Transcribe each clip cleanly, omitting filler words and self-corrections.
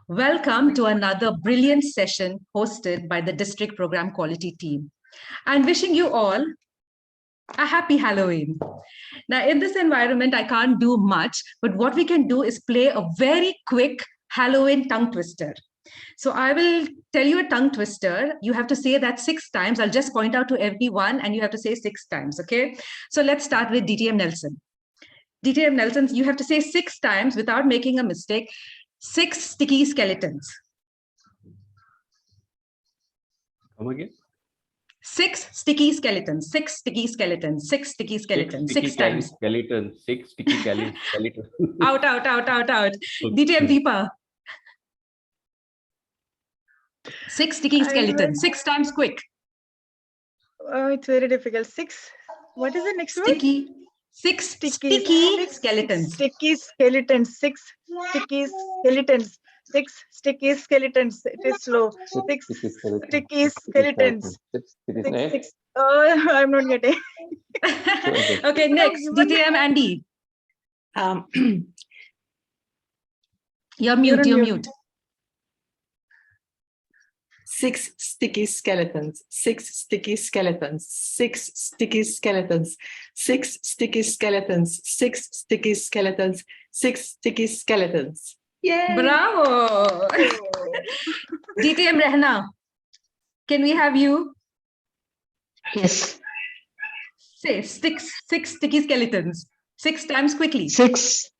Welcome to another brilliant session hosted by the District Program Quality team. I'm wishing you all a happy Halloween. Now, in this environment, I can't do much, but what we can do is play a very quick Halloween tongue twister. So I will tell you a tongue twister. You have to say that 6 times. I'll just point out to everyone and you have to say 6 times, okay? So let's start with DTM Nelson. DTM Nelson, you have to say 6 times without making a mistake. 6 sticky skeletons. Come again? 6 sticky skeletons. 6 sticky skeletons. 6 sticky skeletons. 6 times. Skeleton. 6 sticky skeletons. Out. Okay. DTM Deepa. 6 sticky skeletons. 6 times quick. Oh, it's very difficult. 6. What is the next word? Sticky. 6 sticky skeletons. Sticky skeletons. 6 sticky skeletons. 6 sticky skeletons. It is slow. 6 sticky skeletons. 6. Oh, I'm not getting. Okay, next. DTM Andy. You're mute. 6 sticky skeletons, 6 sticky skeletons, 6 sticky skeletons, 6 sticky skeletons, 6 sticky skeletons, 6 sticky skeletons. Yay! Bravo! DTM Rehna, can we have you? Yes. Say 6 sticky skeletons. 6 times quickly. 6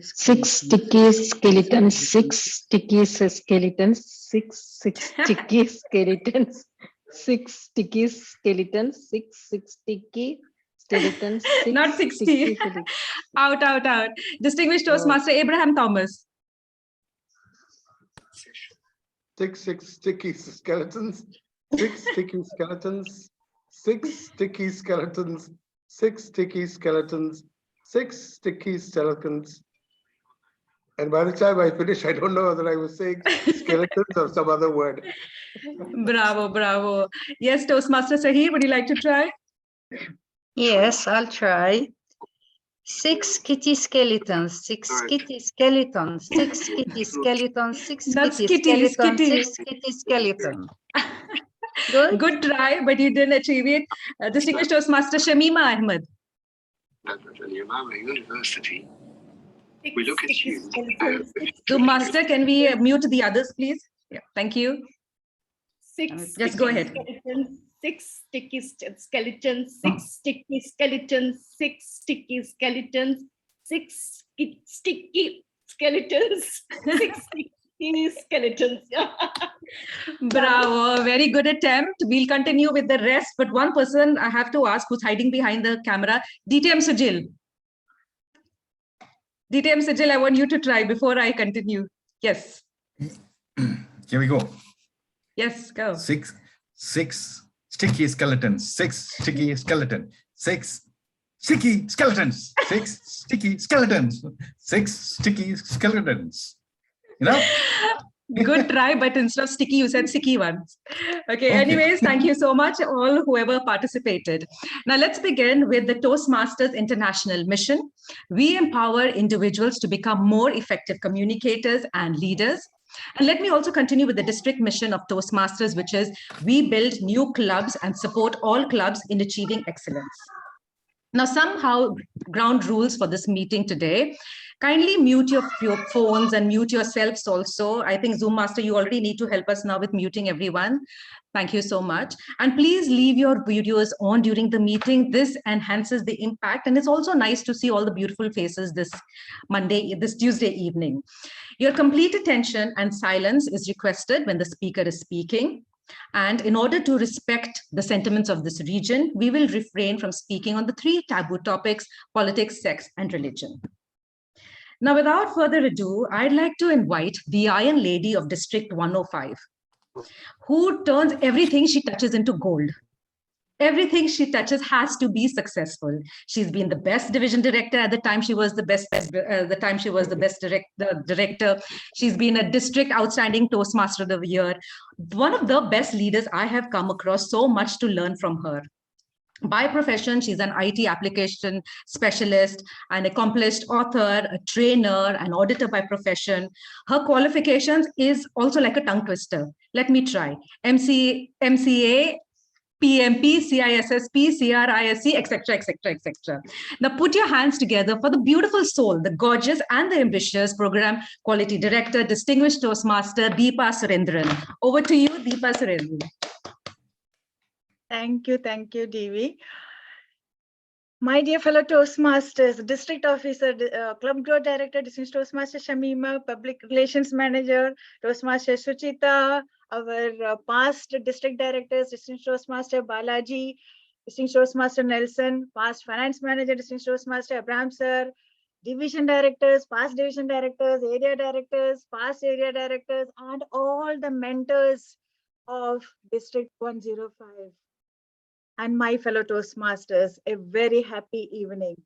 sticky skeletons, 6 sticky skeletons, 6 sticky skeletons, 6 sticky skeletons, 6 sticky skeletons, 6 Not 60. sticky skeletons. Out. Distinguished Toastmaster Abraham Thomas. 6 sticky skeletons, 6 sticky skeletons, 6 sticky skeletons, 6 sticky skeletons, 6 sticky skeletons. And by the time I finish, I don't know whether I was saying skeletons or some other word. Bravo. Yes, Toastmaster Sahir, would you like to try? Yes, I'll try. 6 kitty skeletons, 6 kitty skeletons, 6 kitty skeletons, 6 That's kitty kitty, skeletons, kitty. 6 kitty skeletons. Good try, but you didn't achieve it. Distinguished Toastmaster Shamima Ahmed. At Al-Yamama University, we look at you. So, Master, can we mute the others, please? Yeah, thank you. 6 Just go ahead. Skeletons, 6 sticky skeletons, 6 sticky skeletons, 6 sticky skeletons, 6 sticky skeletons, 6 sticky skeletons. Bravo, very good attempt. We'll continue with the rest, but one person I have to ask who's hiding behind the camera, DTM Sujil. DTM Sujil, I want you to try before I continue. Yes. Here we go. Yes, go. 6 sticky skeletons, 6 sticky skeleton, 6 sticky skeletons, 6 sticky skeletons, 6 sticky skeletons. You know? Good try, but instead of sticky, you said sicky ones. Okay, anyways, thank you so much, all whoever participated. Now let's begin with the Toastmasters International mission. We empower individuals to become more effective communicators and leaders. And let me also continue with the district mission of Toastmasters, which is we build new clubs and support all clubs in achieving excellence. Now, somehow ground rules for this meeting today. Kindly mute your phones and mute yourselves also. I think Zoom Master, you already need to help us now with muting everyone. Thank you so much. And please leave your videos on during the meeting. This enhances the impact. And it's also nice to see all the beautiful faces this Tuesday evening. Your complete attention and silence is requested when the speaker is speaking. And in order to respect the sentiments of this region, we will refrain from speaking on the 3 taboo topics: politics, sex, and religion. Now, without further ado, I'd like to invite the Iron Lady of District 105, who turns everything she touches into gold. Everything she touches has to be successful. She's been the best division director at the time she was the best. Director. She's been a district outstanding Toastmaster of the year. One of the best leaders I have come across. So much to learn from her. By profession, she's an IT application specialist, an accomplished author, a trainer, an auditor by profession. Her qualifications is also like a tongue twister. Let me try. MCA, PMP, CISSP, CRISC, etc., etc., etc. Now put your hands together for the beautiful soul, the gorgeous and the ambitious program quality director, distinguished Toastmaster, Deepa Surendran. Over to you, Deepa Surendran. Thank you, DV. My dear fellow Toastmasters, District Officer, Club Growth Director, Distinguished Toastmaster Shamima, Public Relations Manager, Toastmaster Suchita, our past District Directors, Distinguished Toastmaster Balaji, Distinguished Toastmaster Nelson, past Finance Manager, Distinguished Toastmaster Abraham Sir, Division Directors, past Division Directors, Area Directors, past Area Directors, and all the mentors of District 105. And my fellow Toastmasters, a very happy evening.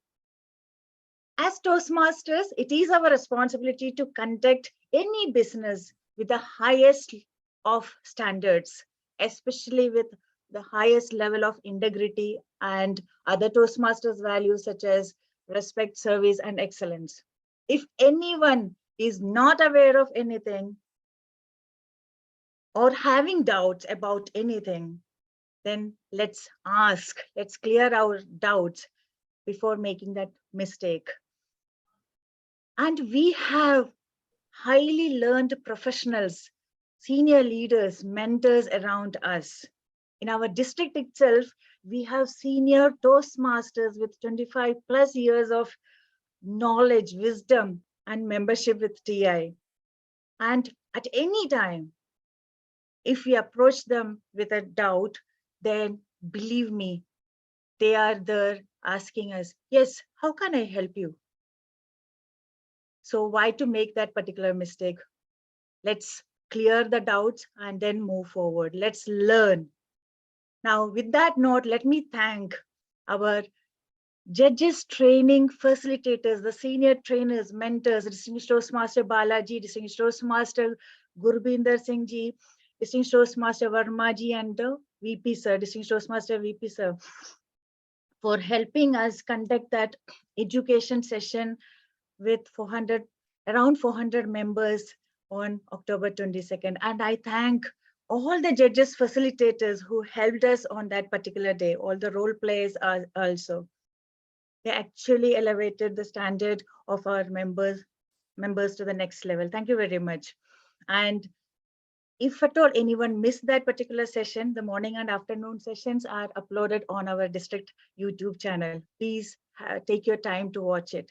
As Toastmasters, it is our responsibility to conduct any business with the highest of standards, especially with the highest level of integrity and other Toastmasters values such as respect, service, and excellence. If anyone is not aware of anything or having doubts about anything, then let's ask, let's clear our doubts before making that mistake. And we have highly learned professionals, senior leaders, mentors around us. In our district itself, we have senior Toastmasters with 25 plus years of knowledge, wisdom, and membership with TI. And at any time, if we approach them with a doubt, then believe me, they are there asking us, yes, how can I help you? So why to make that particular mistake? Let's clear the doubts and then move forward. Let's learn. Now, with that note, let me thank our judges, training facilitators, the senior trainers, mentors, Distinguished Toastmaster Balaji, Distinguished Toastmaster Gurbinder Singh Ji, Distinguished Toastmaster Verma Ji, and the VP Sir, Distinguished Toastmaster VP Sir, for helping us conduct that education session with around 400 members on October 22nd. And I thank all the judges, facilitators who helped us on that particular day, all the role players are also. They actually elevated the standard of our members to the next level. Thank you very much. And if at all anyone missed that particular session, the morning and afternoon sessions are uploaded on our district YouTube channel. Please take your time to watch it.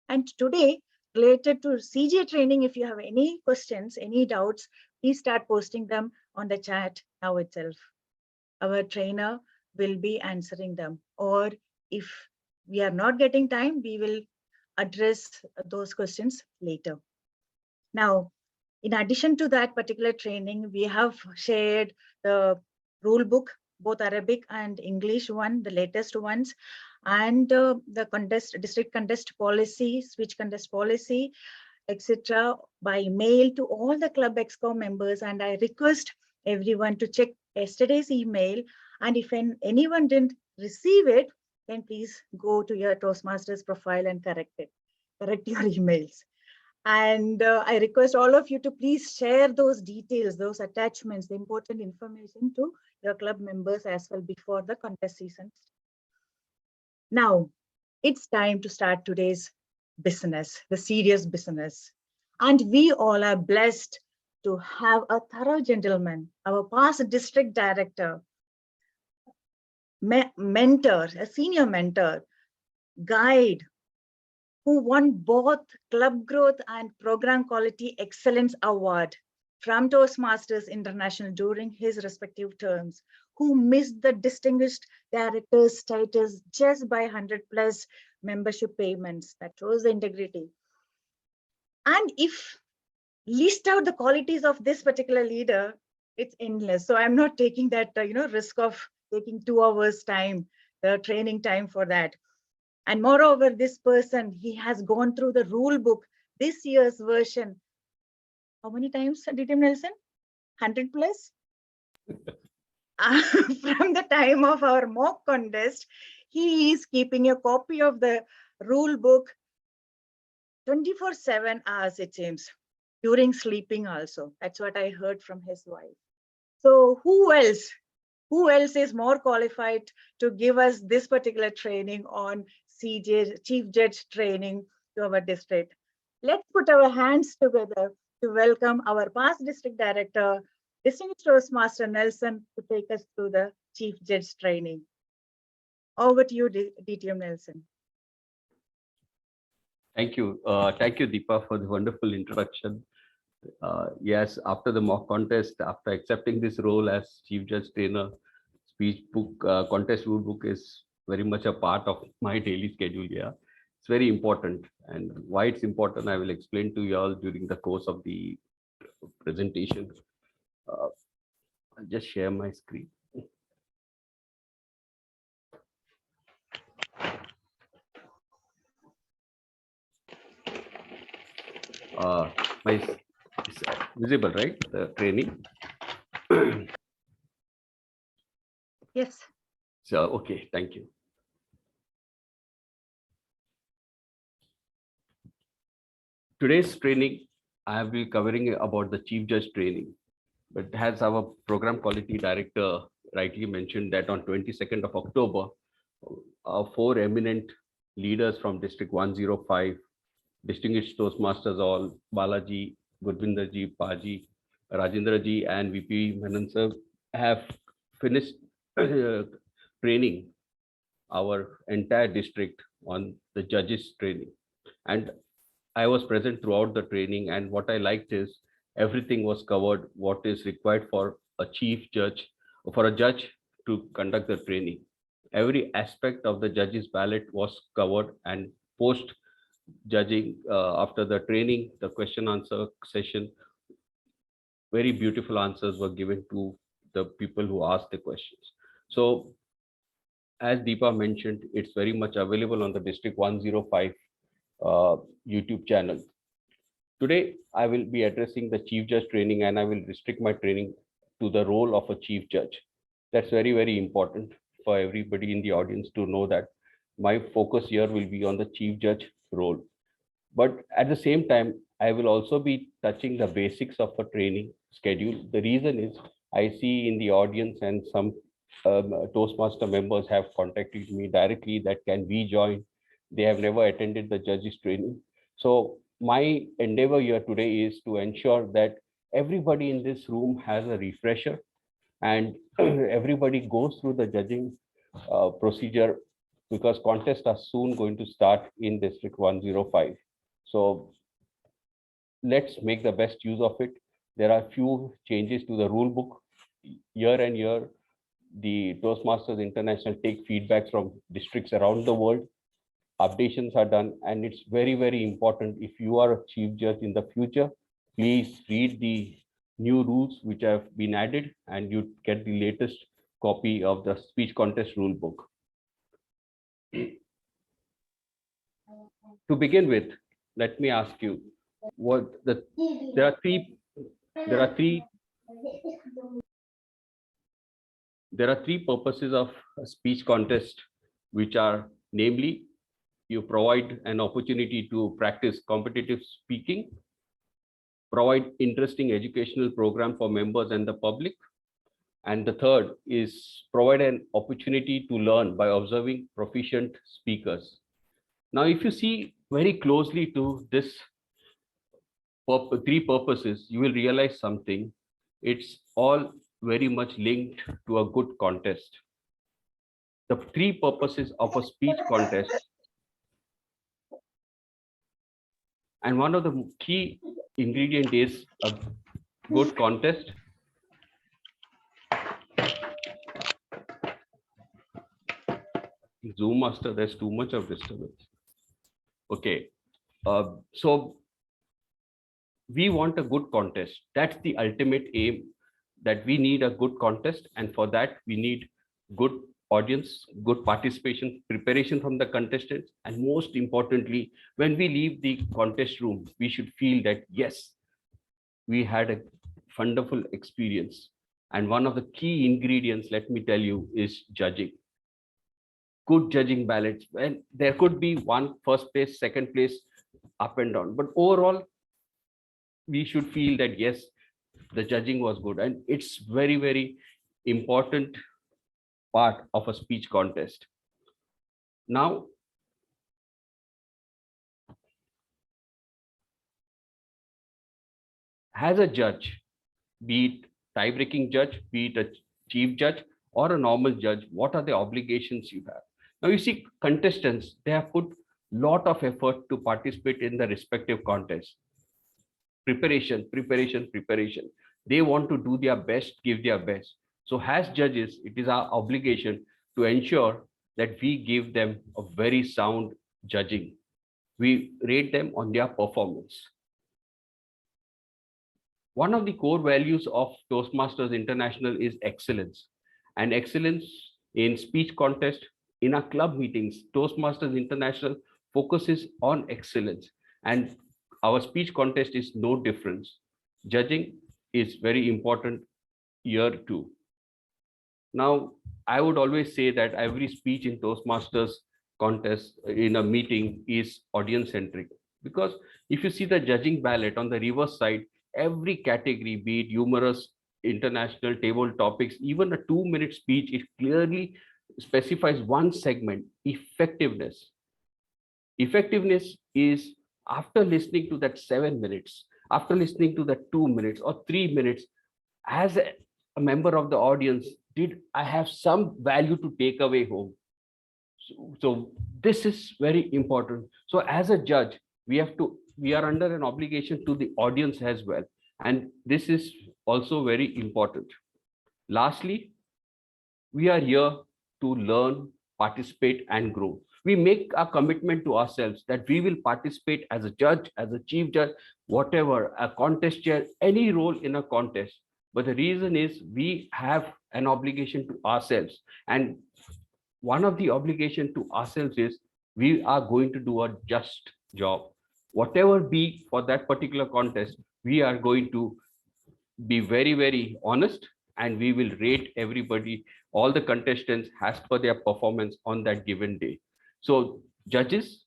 And today, related to CJ training, if you have any questions, any doubts, please start posting them on the chat now itself. Our trainer will be answering them. Or if we are not getting time, we will address those questions later. Now, in addition to that particular training, we have shared the rule book, both Arabic and English one, the latest ones, and the district contest policy, switch contest policy, etc. by mail to all the Club Exco members. And I request everyone to check yesterday's email. And if anyone didn't receive it, then please go to your Toastmasters profile and correct your emails. And I request all of you to please share those details, those attachments, the important information to your club members as well before the contest season. Now, it's time to start today's business, the serious business. And we all are blessed to have a thorough gentleman, our past district director, mentor, a senior mentor, guide, who won both Club Growth and Program Quality Excellence Award from Toastmasters International during his respective terms, who missed the Distinguished Director's status just by 100+ membership payments. That shows the integrity. And if list out the qualities of this particular leader, it's endless. So I'm not taking that risk of taking 2 hours time, the training time for that. And moreover, this person, he has gone through the rule book, this year's version. How many times did Nelson? 100+? from the time of our mock contest, he is keeping a copy of the rule book 24/7 hours, it seems, during sleeping also. That's what I heard from his wife. So who else? Who else is more qualified to give us this particular training on CJ, Chief Judge training to our district? Let's put our hands together to welcome our past district director, Distinguished Toastmaster Nelson, to take us through the Chief Judge training. Over to you, DTM Nelson. Thank you. Thank you, Deepa, for the wonderful introduction. Yes, after the mock contest, after accepting this role as Chief Judge Trainer, speech book, contest rule book is very much a part of my daily schedule here. It's very important, and why it's important, I will explain to you all during the course of the presentation. I'll just share my screen. It's visible, right? The training. Yes. So, okay, thank you. Today's training, I will be covering about the Chief Judge training, but as our program quality director rightly mentioned that on 22nd of October, 4 eminent leaders from District 105, Distinguished Toastmasters all, Balaji, Gurvinderji, Paji, Rajendraji, and VP Menon sir have finished training our entire district on the judges training. And I was present throughout the training, and what I liked is everything was covered, what is required for a chief judge, for a judge to conduct the training. Every aspect of the judge's ballot was covered, and post judging, after the training, the question answer session, very beautiful answers were given to the people who asked the questions. So as Deepa mentioned, it's very much available on the District 105 YouTube channel. Today, I will be addressing the Chief Judge training, and I will restrict my training to the role of a Chief Judge. That's very, very important for everybody in the audience to know that my focus here will be on the Chief Judge role. But at the same time, I will also be touching the basics of a training schedule. The reason is I see in the audience and some Toastmaster members have contacted me directly that can we join. They have never attended the judges training. So my endeavor here today is to ensure that everybody in this room has a refresher and everybody goes through the judging procedure, because contests are soon going to start in District 105. So let's make the best use of it. There are few changes to the rule book. Year and year, the Toastmasters International take feedbacks from districts around the world. Updations are done, and it's very, very important. If you are a chief judge in the future, please read the new rules which have been added, and you get the latest copy of the speech contest rule book. To begin with, let me ask you, there are three purposes of a speech contest, which are namely, you provide an opportunity to practice competitive speaking, provide interesting educational program for members and the public, and the third is provide an opportunity to learn by observing proficient speakers. Now, if you see very closely to this three purposes, you will realize something. It's all very much linked to a good contest. The three purposes of a speech contest, and one of the key ingredient is a good contest. Zoom master, there's too much of disturbance. Okay, so we want a good contest. That's the ultimate aim, that we need a good contest, and for that we need good audience, good participation, preparation from the contestants, and most importantly, when we leave the contest room, we should feel that yes, we had a wonderful experience, And one of the key ingredients, let me tell you, is judging. Good judging ballots. And there could be one first place, second place, up and down. But overall, we should feel that yes, the judging was good. And it's very, very important part of a speech contest. Now, as a judge, be it tie-breaking judge, be it a chief judge or a normal judge, what are the obligations you have? Now you see contestants, they have put lot of effort to participate in the respective contest. Preparation. They want to do their best, give their best. So as judges, it is our obligation to ensure that we give them a very sound judging. We rate them on their performance. One of the core values of Toastmasters International is excellence. And excellence in speech contest, in our club meetings, Toastmasters International focuses on excellence. And our speech contest is no difference. Judging is very important here too. Now, I would always say that every speech in Toastmasters contest in a meeting is audience centric, because if you see the judging ballot on the reverse side, every category, be it humorous, international, table topics, even a 2-minute speech, it clearly specifies one segment: effectiveness. Effectiveness is after listening to that 7 minutes, after listening to that 2 minutes or 3 minutes, as a member of the audience, did I have some value to take away home? So this is very important. So as a judge, we are under an obligation to the audience as well. And this is also very important. Lastly, we are here to learn, participate, and grow. We make a commitment to ourselves that we will participate as a judge, as a chief judge, whatever, a contest chair, any role in a contest. But the reason is we have an obligation to ourselves. And one of the obligation to ourselves is we are going to do a just job. Whatever be for that particular contest, we are going to be very, very honest, and we will rate everybody, all the contestants, as per their performance on that given day. So judges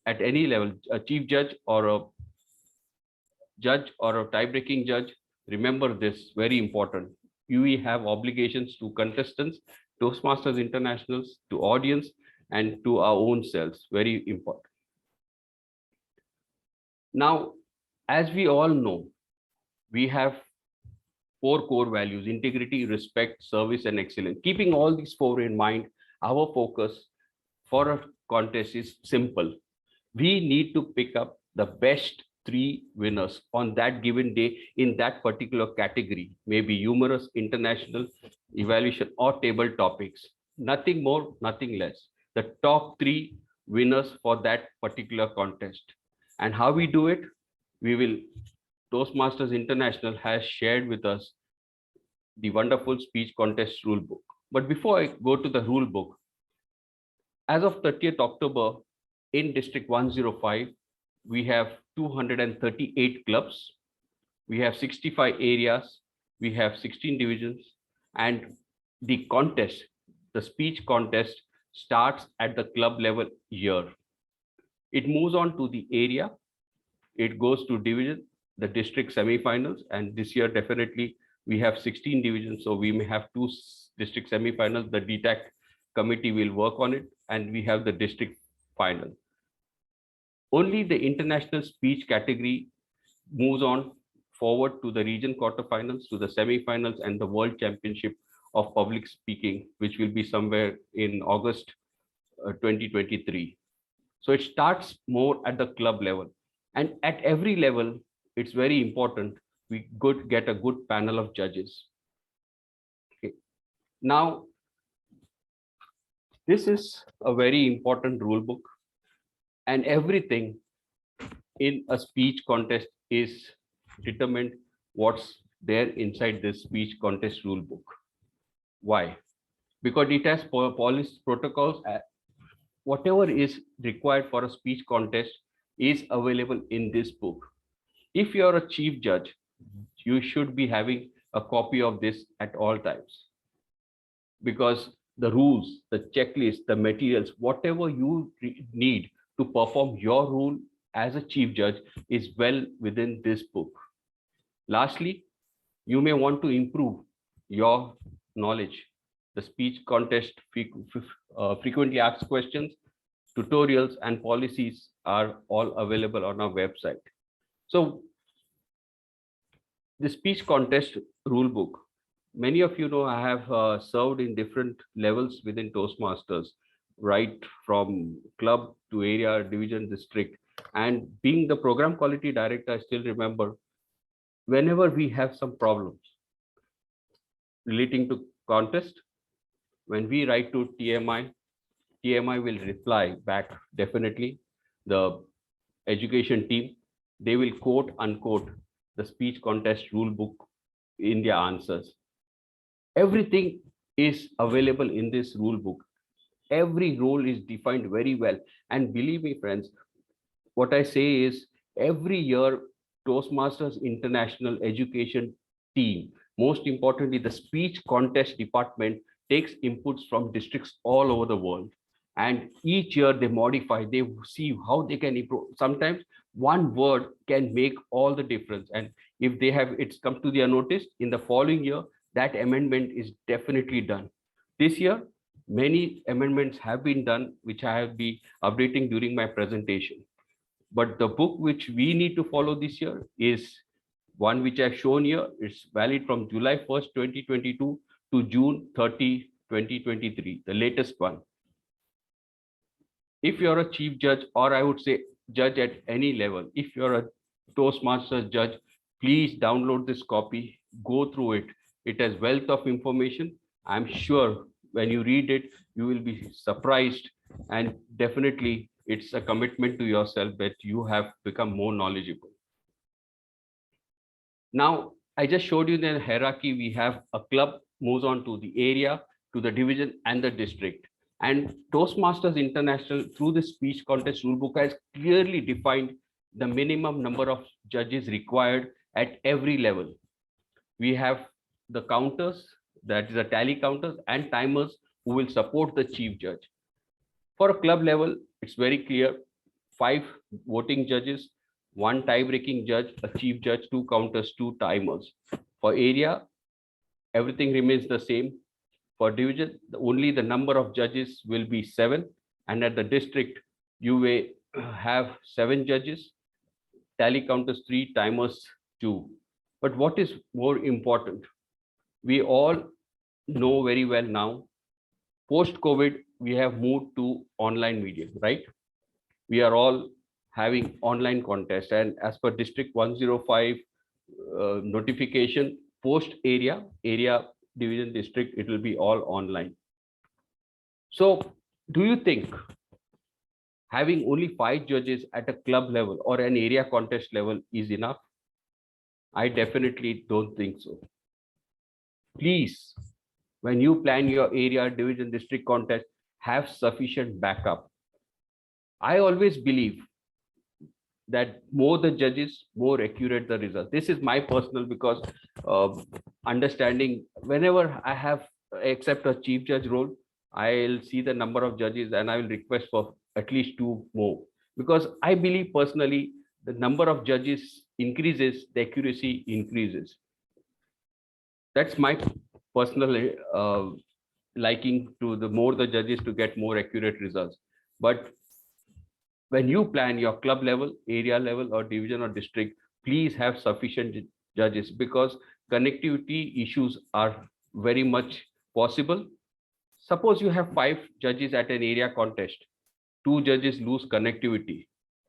at any level, a chief judge or a tie-breaking judge, remember this, very important. We have obligations to contestants, Toastmasters Internationals, to audience, and to our own selves. Very important. Now, as we all know, we have 4 core values: integrity, respect, service, and excellence. Keeping all these 4 in mind, our focus for a contest is simple. We need to pick up the best 3 winners on that given day in that particular category, maybe humorous, international, evaluation, or table topics. Nothing more, nothing less. The top 3 winners for that particular contest. And how we do it? Toastmasters International has shared with us the wonderful speech contest rule book. But before I go to the rule book, as of 30th October, in District 105, we have 238 clubs. We have 65 areas. We have 16 divisions. And the contest, the speech contest, starts at the club level here. It moves on to the area. It goes to division, the district semifinals. And this year, definitely, we have 16 divisions. So we may have 2 district semifinals. The DTAC committee will work on it. And we have the district final. Only the international speech category moves on forward to the region quarterfinals, to the semifinals, and the World Championship of Public Speaking, which will be somewhere in August 2023. So it starts more at the club level. And at every level, it's very important we get a good panel of judges. Okay. Now, this is a very important rule book, and everything in a speech contest is determined what's there inside this speech contest rule book. Why? Because it has policy protocols. Whatever is required for a speech contest is available in this book. If you're a chief judge, you should be having a copy of this at all times, because the rules, the checklist, the materials, whatever you need to perform your role as a chief judge is well within this book. Lastly, you may want to improve your knowledge. The speech contest, frequently asked questions, tutorials, and policies are all available on our website. So the speech contest rule book, many of you know I have served in different levels within Toastmasters, right from club to area, division, district. And being the program quality director, I still remember whenever we have some problems relating to contest, when we write to TMI, TMI will reply back definitely. The education team, they will quote unquote the speech contest rule book in their answers. Everything is available in this rule book. Every role is defined very well. And believe me, friends, what I say is every year Toastmasters International Education team, most importantly, the speech contest department takes inputs from districts all over the world. And each year they modify, they see how they can improve. Sometimes one word can make all the difference. And if they have, it's come to their notice, in the following year, that amendment is definitely done. This year, many amendments have been done, which I have been updating during my presentation. But the book which we need to follow this year is one which I've shown here. It's valid from July 1st, 2022 to June 30, 2023, the latest one. If you're a chief judge, or I would say judge at any level, if you're a Toastmasters judge, please download this copy, go through it. It has wealth of information. I'm sure when you read it, you will be surprised, and definitely it's a commitment to yourself that you have become more knowledgeable. Now, I just showed you the hierarchy. We have a club moves on to the area, to the division and the district. And Toastmasters International, through the speech contest rulebook, has clearly defined the minimum number of judges required at every level. We have the counters, that is the tally counters, and timers who will support the chief judge. For a club level, it's very clear: 5 voting judges, 1 tie-breaking judge, a chief judge, 2 counters, 2 timers. For area, everything remains the same. For division, only the number of judges will be 7, and at the district, you may have 7 judges, tally counters 3, timers 2. But what is more important, we all know very well now, post-COVID, we have moved to online medium, right? We are all having online contest, and as per District 105 notification, post area, division, district, it will be all online. So do you think having only 5 judges at a club level or an area contest level is enough? I definitely don't think so. Please, when you plan your area, division, district contest, have sufficient backup. I always believe that more the judges, more accurate the result. This is my personal, because understanding, whenever I have accept a chief judge role, I'll see the number of judges and I will request for at least 2 more, because I believe personally the number of judges increases, the accuracy increases. That's my personal liking to the more the judges to get more accurate results. But when you plan your club level, area level, or division or district, please have sufficient judges, because connectivity issues are very much possible. Suppose you have 5 judges at an area contest, 2 judges lose connectivity.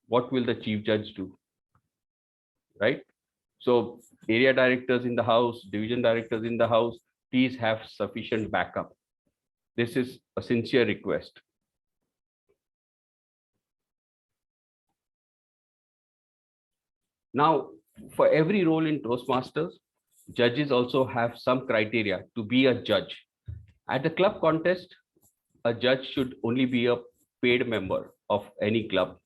What will the chief judge do? Right? So area directors in the house, division directors in the house, please have sufficient backup. This is a sincere request. Now, for every role in Toastmasters, judges also have some criteria to be a judge. At the club contest, a judge should only be a paid member of any club.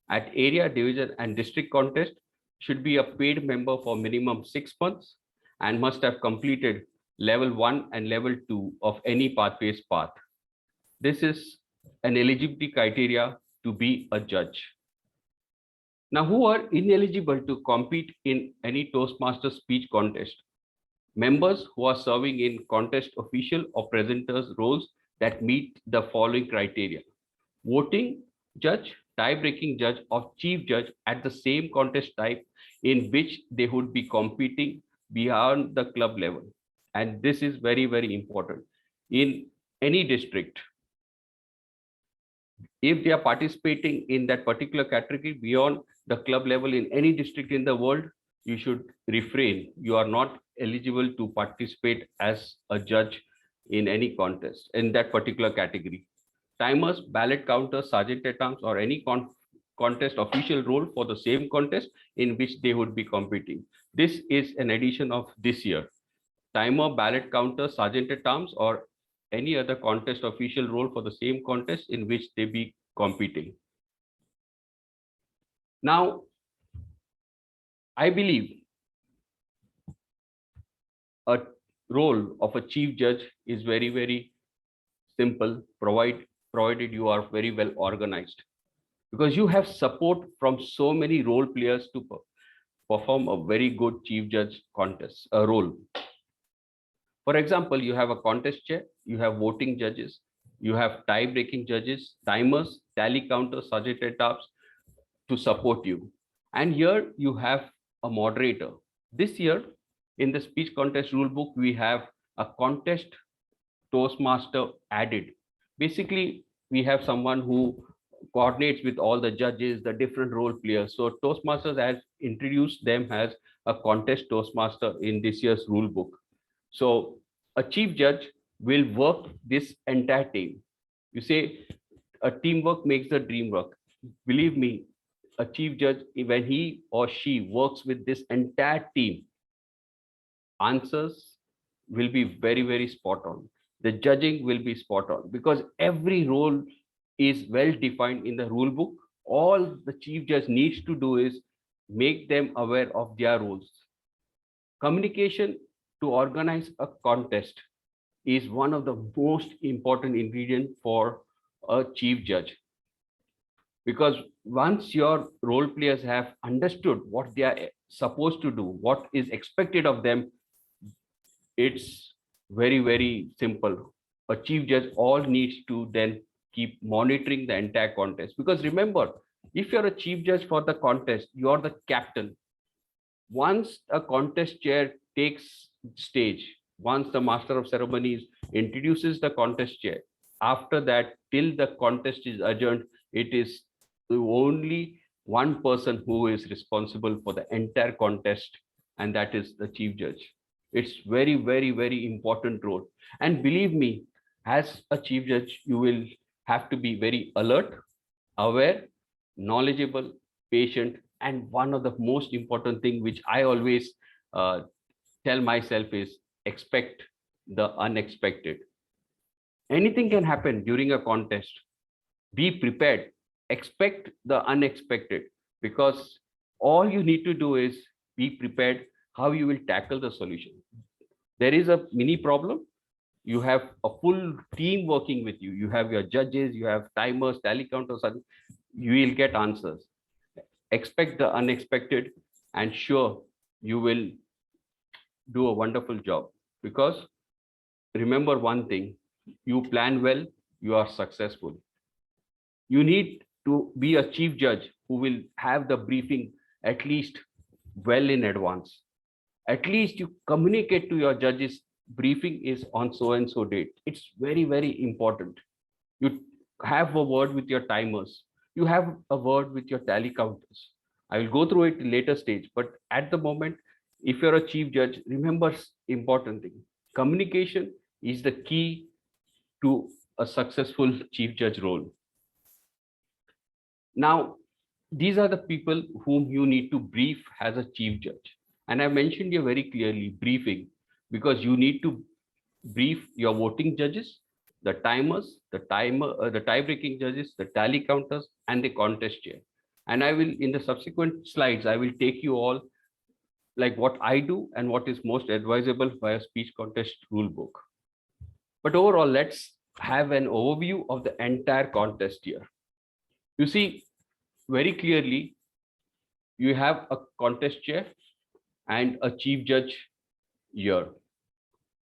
At area, division, and district contest, should be a paid member for minimum 6 months. and must have completed level 1 and level 2 of any pathways path. This is an eligibility criteria to be a judge. Now, who are ineligible to compete in any Toastmaster speech contest? Members who are serving in contest official or presenters roles that meet the following criteria: voting judge, tie-breaking judge, or chief judge at the same contest type in which they would be competing beyond the club level. And this is very, very important. In any district, if they are participating in that particular category beyond the club level in any district in the world, you should refrain. You are not eligible to participate as a judge in any contest in that particular category. Timers, ballot counters, sergeant-at-arms, or any contest official role for the same contest in which they would be competing. This is an addition of this year. Timer, ballot counter, sergeant-at-arms, or any other contest official role for the same contest in which they be competing. Now, I believe a role of a chief judge is very, very simple, provided you are very well organized, because you have support from so many role players to perform a very good chief judge contest role. For example, you have a contest chair, you have voting judges, you have tie-breaking judges, timers, tally counters, sergeant-at-arms to support you. And here you have a moderator. This year in the speech contest rulebook, we have a contest Toastmaster added. Basically, we have someone who coordinates with all the judges, the different role players. So Toastmasters has introduced them as a contest Toastmaster in this year's rulebook. So a chief judge will work this entire team. You say a teamwork makes the dream work. Believe me, a chief judge, when he or she works with this entire team, answers will be very, very spot on. The judging will be spot on because every role is well defined in the rule book. All the chief judge needs to do is make them aware of their roles. Communication to organize a contest is one of the most important ingredients for a chief judge. Because once your role players have understood what they are supposed to do, what is expected of them, it's very, very simple. A chief judge all needs to then keep monitoring the entire contest. Because remember, if you're a chief judge for the contest, you're the captain. Once a contest chair takes stage, once the master of ceremonies introduces the contest chair, after that, till the contest is adjourned, it is only one person who is responsible for the entire contest, and that is the chief judge. It's very, very, very important role. And believe me, as a chief judge, you will have to be very alert, aware, knowledgeable, patient, and one of the most important thing which I always tell myself is expect the unexpected. Anything can happen during a contest. Be prepared. Expect the unexpected, because all you need to do is be prepared how you will tackle the solution. There is a mini problem. You have a full team working with you. You have your judges, you have timers, tally counters, and you will get answers. Expect the unexpected, and sure, you will do a wonderful job. Because remember one thing, you plan well, you are successful. You need to be a chief judge who will have the briefing at least well in advance. At least you communicate to your judges, briefing is on so and so date. It's very, very important. You have a word with your timers. You have a word with your tally counters. I will go through it in later stage, but at the moment, if you're a chief judge, remember important thing. Communication is the key to a successful chief judge role. Now, these are the people whom you need to brief as a chief judge. And I mentioned here very clearly briefing, because you need to brief your voting judges, the timers, the tie-breaking judges, the tally counters, and the contest chair. And I will, in the subsequent slides, I will take you all like what I do and what is most advisable by a speech contest rule book. But overall, let's have an overview of the entire contest year. You see very clearly, you have a contest chair and a chief judge here.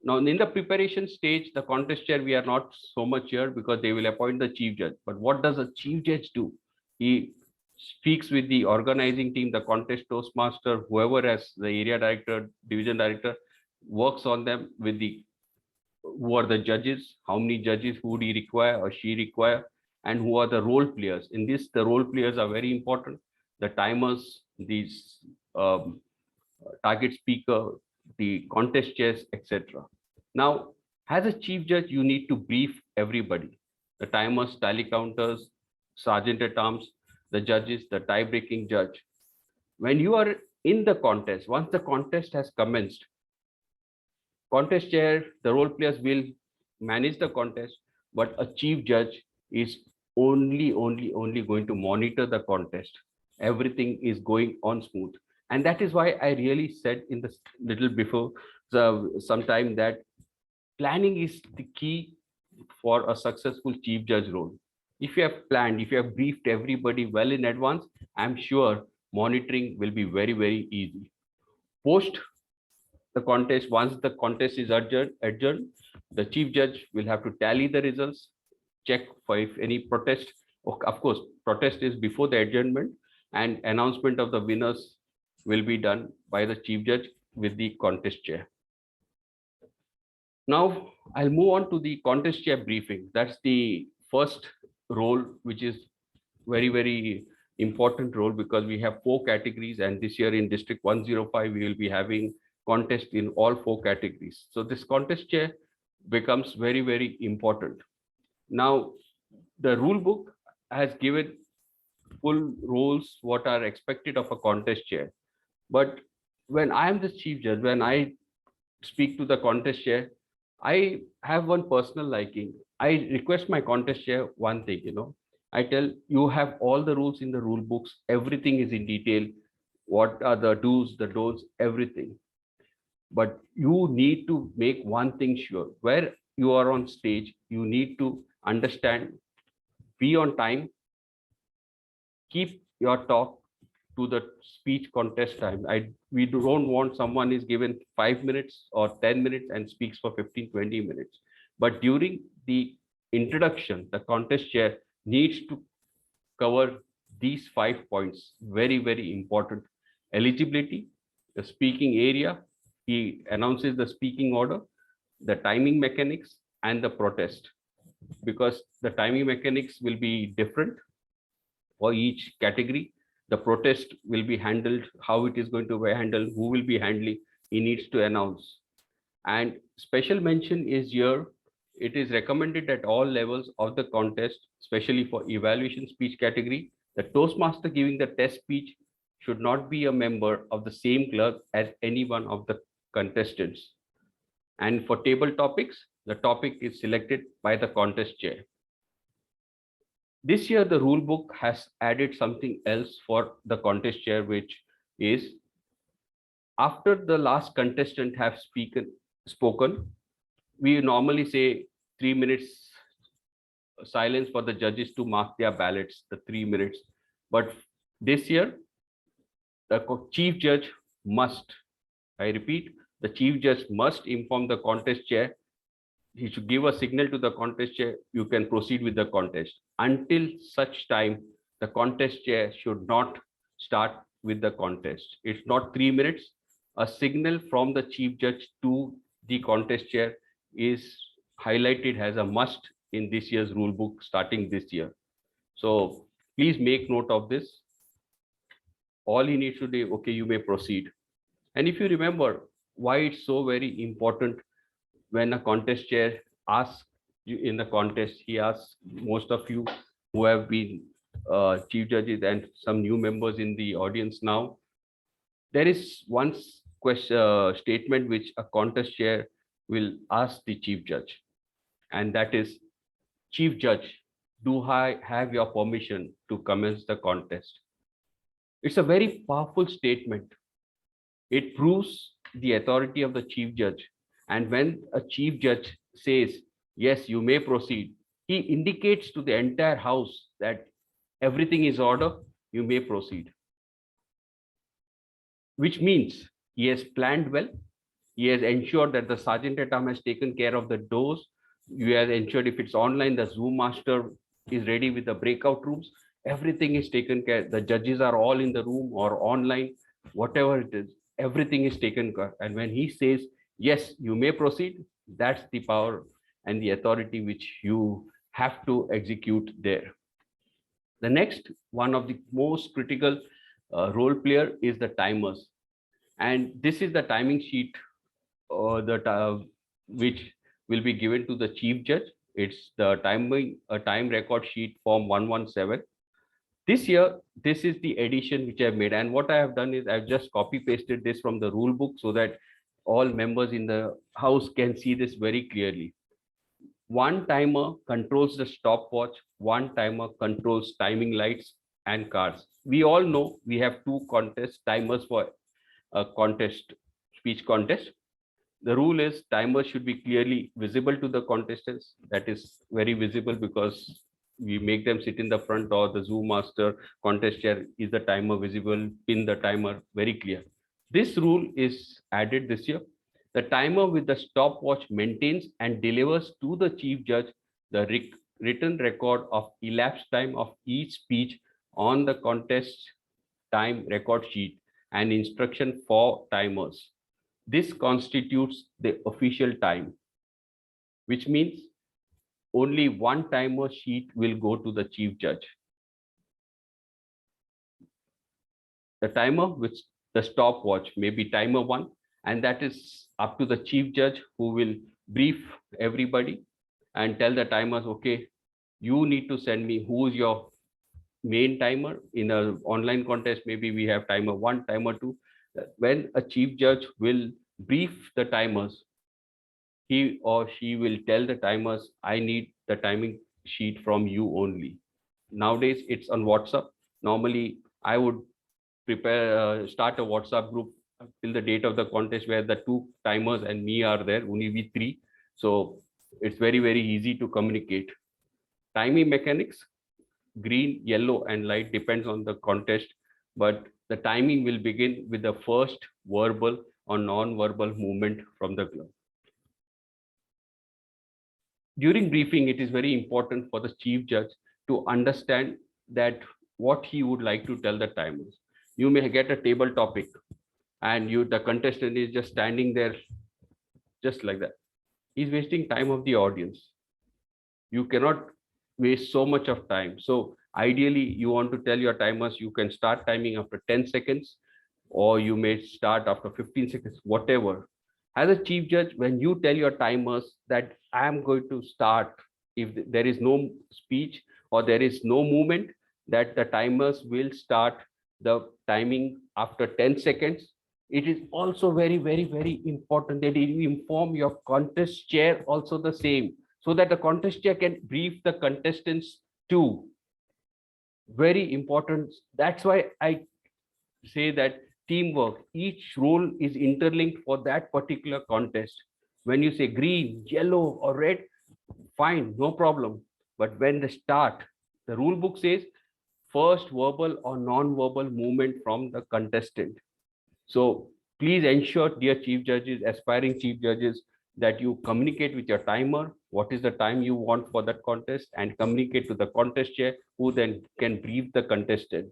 Now, in the preparation stage, the contest chair, we are not so much here because they will appoint the chief judge. But what does a chief judge do? He speaks with the organizing team, the contest toastmaster, whoever as the area director, division director, works on them with the who are the judges, how many judges would he require or she require, and who are the role players. In this, the role players are very important. The timers, these target speaker, the contest chairs, etc. Now, as a chief judge, you need to brief everybody, the timers, tally counters, sergeant at arms, the judges, the tie-breaking judge. When you are in the contest, once the contest has commenced, contest chair, the role players will manage the contest, but a chief judge is only going to monitor the contest. Everything is going on smooth. And that is why I really said in the little before some time that planning is the key for a successful chief judge role. If you have planned, if you have briefed everybody well in advance, I'm sure monitoring will be very, very easy. Post the contest, once the contest is adjourned, the chief judge will have to tally the results, check for if any protest. Of course, protest is before the adjournment, and announcement of the winners will be done by the chief judge with the contest chair. Now, I'll move on to the contest chair briefing. That's the first role, which is very, very important role because we have 4 categories, and this year in District 105, we will be having contest in all 4 categories. So this contest chair becomes very, very important. Now, the rule book has given full roles what are expected of a contest chair. But when I am the chief judge, when I speak to the contest chair, I have one personal liking. I request my contest chair one thing, I tell you have all the rules in the rule books, everything is in detail, what are the do's, the don'ts, everything. But you need to make one thing sure, where you are on stage, you need to understand, be on time, keep your talk to the speech contest time. We don't want someone is given 5 minutes or 10 minutes and speaks for 15-20 minutes. But during the introduction, the contest chair needs to cover these 5 points. Very, very important. Eligibility, the speaking area, he announces the speaking order, the timing mechanics, and the protest. Because the timing mechanics will be different for each category. The protest will be handled, how it is going to be handled, who will be handling, he needs to announce. And special mention is here, it is recommended at all levels of the contest, especially for evaluation speech category, the Toastmaster giving the test speech should not be a member of the same club as any one of the contestants. And for table topics, the topic is selected by the contest chair. This year, the rule book has added something else for the contest chair, which is after the last contestant have spoken, we normally say 3 minutes silence for the judges to mark their ballots, the 3 minutes. But this year, the chief judge must, I repeat, the chief judge must inform the contest chair. He should give a signal to the contest chair, you can proceed with the contest. Until such time, the contest chair should not start with the contest. It's not 3 minutes. A signal from the chief judge to the contest chair is highlighted as a must in this year's rule book starting this year. So please make note of this. All he needs to do, okay, you may proceed. And if you remember why it's so very important, when a contest chair asks you in the contest, he asks most of you who have been chief judges and some new members in the audience now, there is one question, statement which a contest chair will ask the chief judge, and that is, Chief Judge, do I have your permission to commence the contest? It's a very powerful statement. It proves the authority of the chief judge. And when a chief judge says, yes, you may proceed, he indicates to the entire house that everything is order, you may proceed. Which means he has planned well. He has ensured that the sergeant at arms has taken care of the doors. You have ensured if it's online, the Zoom master is ready with the breakout rooms. Everything is taken care. The judges are all in the room or online, whatever it is, everything is taken care. And when he says, yes, you may proceed, that's the power and the authority which you have to execute there. The next one of the most critical role player is the timers. And this is the timing sheet which will be given to the chief judge. It's the time record sheet form 117. This year, this is the edition which I've made. And what I have done is I've just copy pasted this from the rule book so that all members in the house can see this very clearly. One timer controls the stopwatch. One timer controls timing lights and cards. We all know we have two contest timers for a contest, speech contest. The rule is timers should be clearly visible to the contestants. That is very visible because we make them sit in the front, or the Zoom master contest chair is the timer visible, pin the timer, very clear. This rule is added this year. The timer with the stopwatch maintains and delivers to the chief judge the written record of elapsed time of each speech on the contest time record sheet and instruction for timers. This constitutes the official time, which means only one timer sheet will go to the chief judge. The timer with the stopwatch may be timer 1, and that is up to the chief judge, who will brief everybody and tell the timers, okay, you need to send me who is your main timer. In an online contest, maybe we have timer 1, timer 2. When a chief judge will brief the timers, he or she will tell the timers, I need the timing sheet from you only. Nowadays, it's on WhatsApp. Normally, I would start a WhatsApp group till the date of the contest where the 2 timers and me are there, only we 3. So it's very, very easy to communicate. Timing mechanics, green, yellow, and light depends on the contest, but the timing will begin with the first verbal or non-verbal movement from the glove. During briefing, it is very important for the chief judge to understand that what he would like to tell the timers. You may get a table topic and the contestant is just standing there just like that. He's wasting time of the audience. You cannot waste so much of time. So ideally, you want to tell your timers, you can start timing after 10 seconds, or you may start after 15 seconds, whatever. As a chief judge, when you tell your timers that I am going to start, if there is no speech or there is no movement, that the timers will start the timing after 10 seconds. It is also very, very, very important that you inform your contest chair also the same, so that the contest chair can brief the contestants too. Very important. That's why I say that teamwork, each role is interlinked for that particular contest. When you say green, yellow, or red, fine, no problem. But when they start, the rule book says first verbal or non-verbal movement from the contestant. So please ensure, dear chief judges, aspiring chief judges, that you communicate with your timer, what is the time you want for that contest, and communicate to the contest chair, who then can brief the contestant.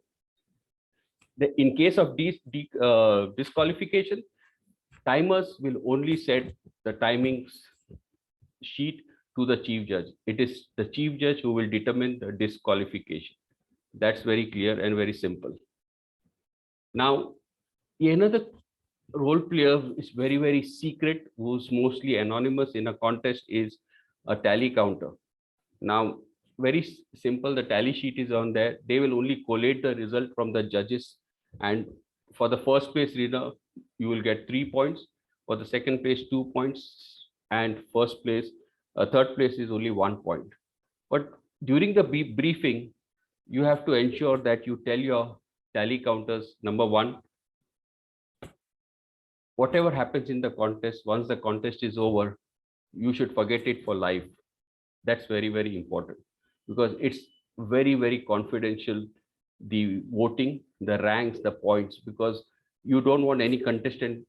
In case of disqualification, timers will only set the timings sheet to the chief judge. It is the chief judge who will determine the disqualification. That's very clear and very simple. Now, another role player is very, very secret, who's mostly anonymous in a contest, is a tally counter. Now, very simple, the tally sheet is on there. They will only collate the result from the judges. And for the first place reader, you will get 3 points. For the second place, 2 points. And third place is only 1 point. But during the briefing, you have to ensure that you tell your tally counters, number 1, whatever happens in the contest, once the contest is over, you should forget it for life. That's very, very important because it's very, very confidential, the voting, the ranks, the points, because you don't want any contestant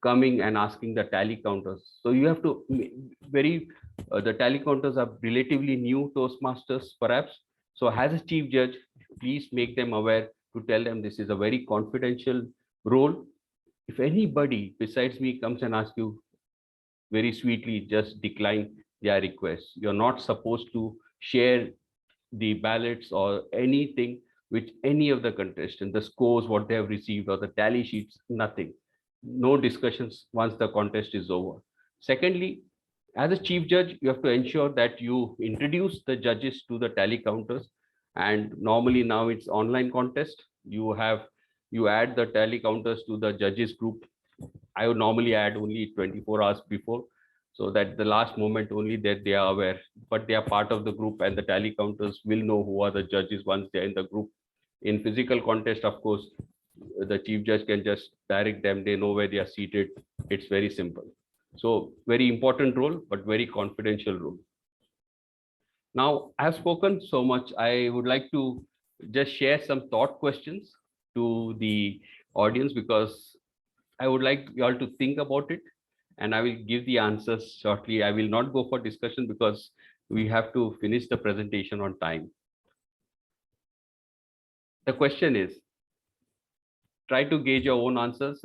coming and asking the tally counters. So you have to the tally counters are relatively new Toastmasters, perhaps. So as a chief judge, please make them aware to tell them this is a very confidential role. If anybody besides me comes and asks you very sweetly, just decline their request. You're not supposed to share the ballots or anything which any of the contestants, the scores, what they have received or the tally sheets, nothing. No discussions once the contest is over. Secondly, as a chief judge, you have to ensure that you introduce the judges to the tally counters. And normally now it's online contest. You add the tally counters to the judges group. I would normally add only 24 hours before, so that the last moment only that they are aware, but they are part of the group and the tally counters will know who are the judges once they're in the group. In physical contest, of course, the chief judge can just direct them. They know where they are seated. It's very simple. So very important role, but very confidential role. Now, I have spoken so much. I would like to just share some thought questions to the audience because I would like you all to think about it and I will give the answers shortly. I will not go for discussion because we have to finish the presentation on time. The question is, try to gauge your own answers.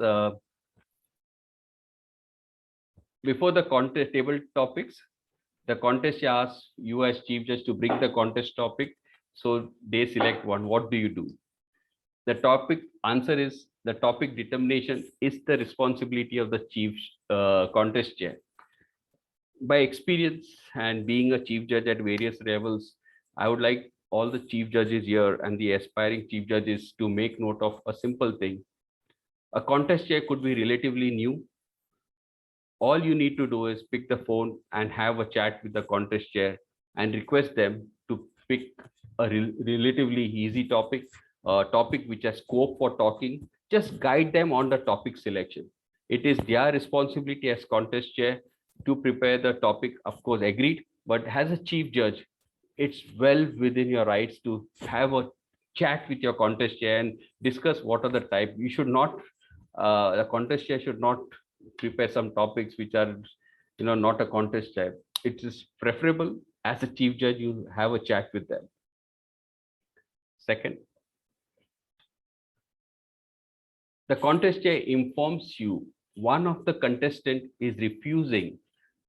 Before the contest table topics, the contest asks you as chief judge to bring the contest topic. So they select one. What do you do? The topic answer is the topic determination is the responsibility of the chief contest chair. By experience and being a chief judge at various levels, I would like all the chief judges here and the aspiring chief judges to make note of a simple thing. A contest chair could be relatively new. All you need to do is pick the phone and have a chat with the contest chair and request them to pick a relatively easy topic, a topic which has scope for talking. Just guide them on the topic selection. It is their responsibility as contest chair to prepare the topic, of course, agreed. But as a chief judge, it's well within your rights to have a chat with your contest chair and discuss what are the type. You should not, the contest chair should not prepare some topics which are, not a contest chair. It is preferable as a chief judge, you have a chat with them. Second, the contest chair informs you one of the contestant is refusing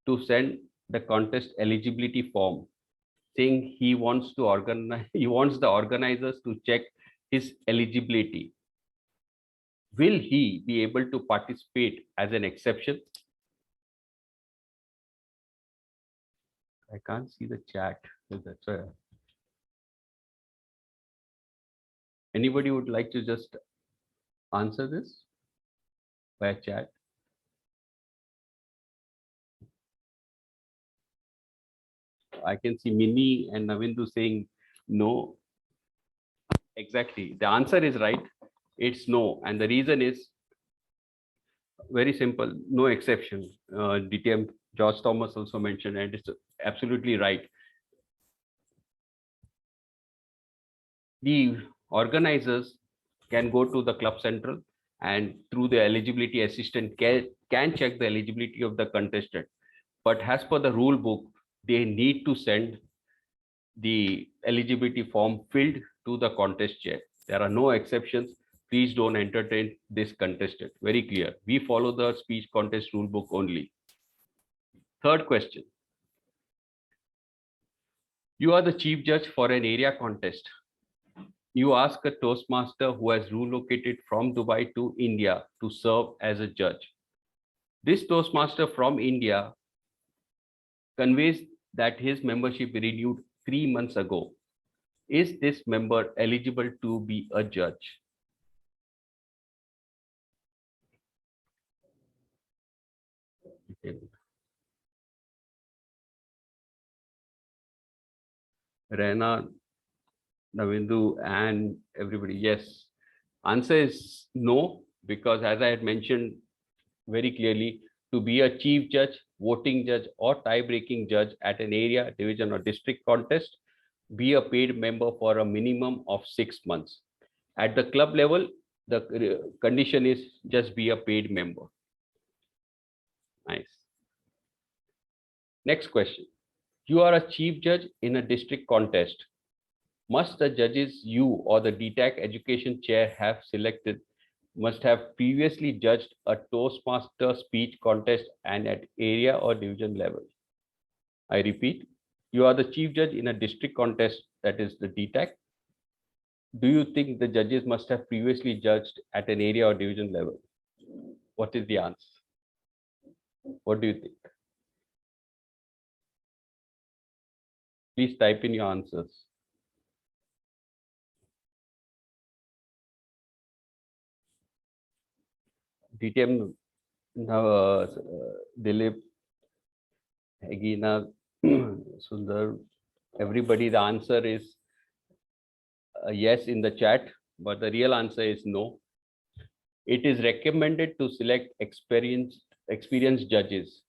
to send the contest eligibility form, saying he wants to organize, he wants the organizers to check his eligibility. Will he be able to participate as an exception? I can't see the chat. That's why. Anybody would like to just answer this via chat? I can see Minnie and Navindu saying no. Exactly. The answer is right. It's no. And the reason is very simple. No exception. DTM George Thomas also mentioned, and it's absolutely right. The organizers can go to the club central and through the eligibility assistant can check the eligibility of the contestant. But as per the rule book, they need to send the eligibility form filled to the contest chair. There are no exceptions. Please don't entertain this contestant. Very clear. We follow the speech contest rule book only. Third question. You are the chief judge for an area contest. You ask a Toastmaster who has relocated from Dubai to India to serve as a judge. This Toastmaster from India conveys that his membership renewed 3 months ago. Is this member eligible to be a judge? Rena, Navindu, and everybody, yes. Answer is no, because as I had mentioned, very clearly to be a chief judge, voting judge, or tie-breaking judge at an area, division, or district contest, be a paid member for a minimum of 6 months. At the club level, the condition is just be a paid member. Nice. Next question. You are a chief judge in a district contest. Must the judges you or the DTAC education chair have selected must have previously judged a Toastmaster speech contest and at area or division level? I repeat, you are the chief judge in a district contest, that is the DTAC. Do you think the judges must have previously judged at an area or division level? What is the answer? What do you think? Please type in your answers. DTM now, Dilip, Agina, Sundar, everybody, the answer is yes in the chat, but the real answer is no. It is recommended to select experienced judges.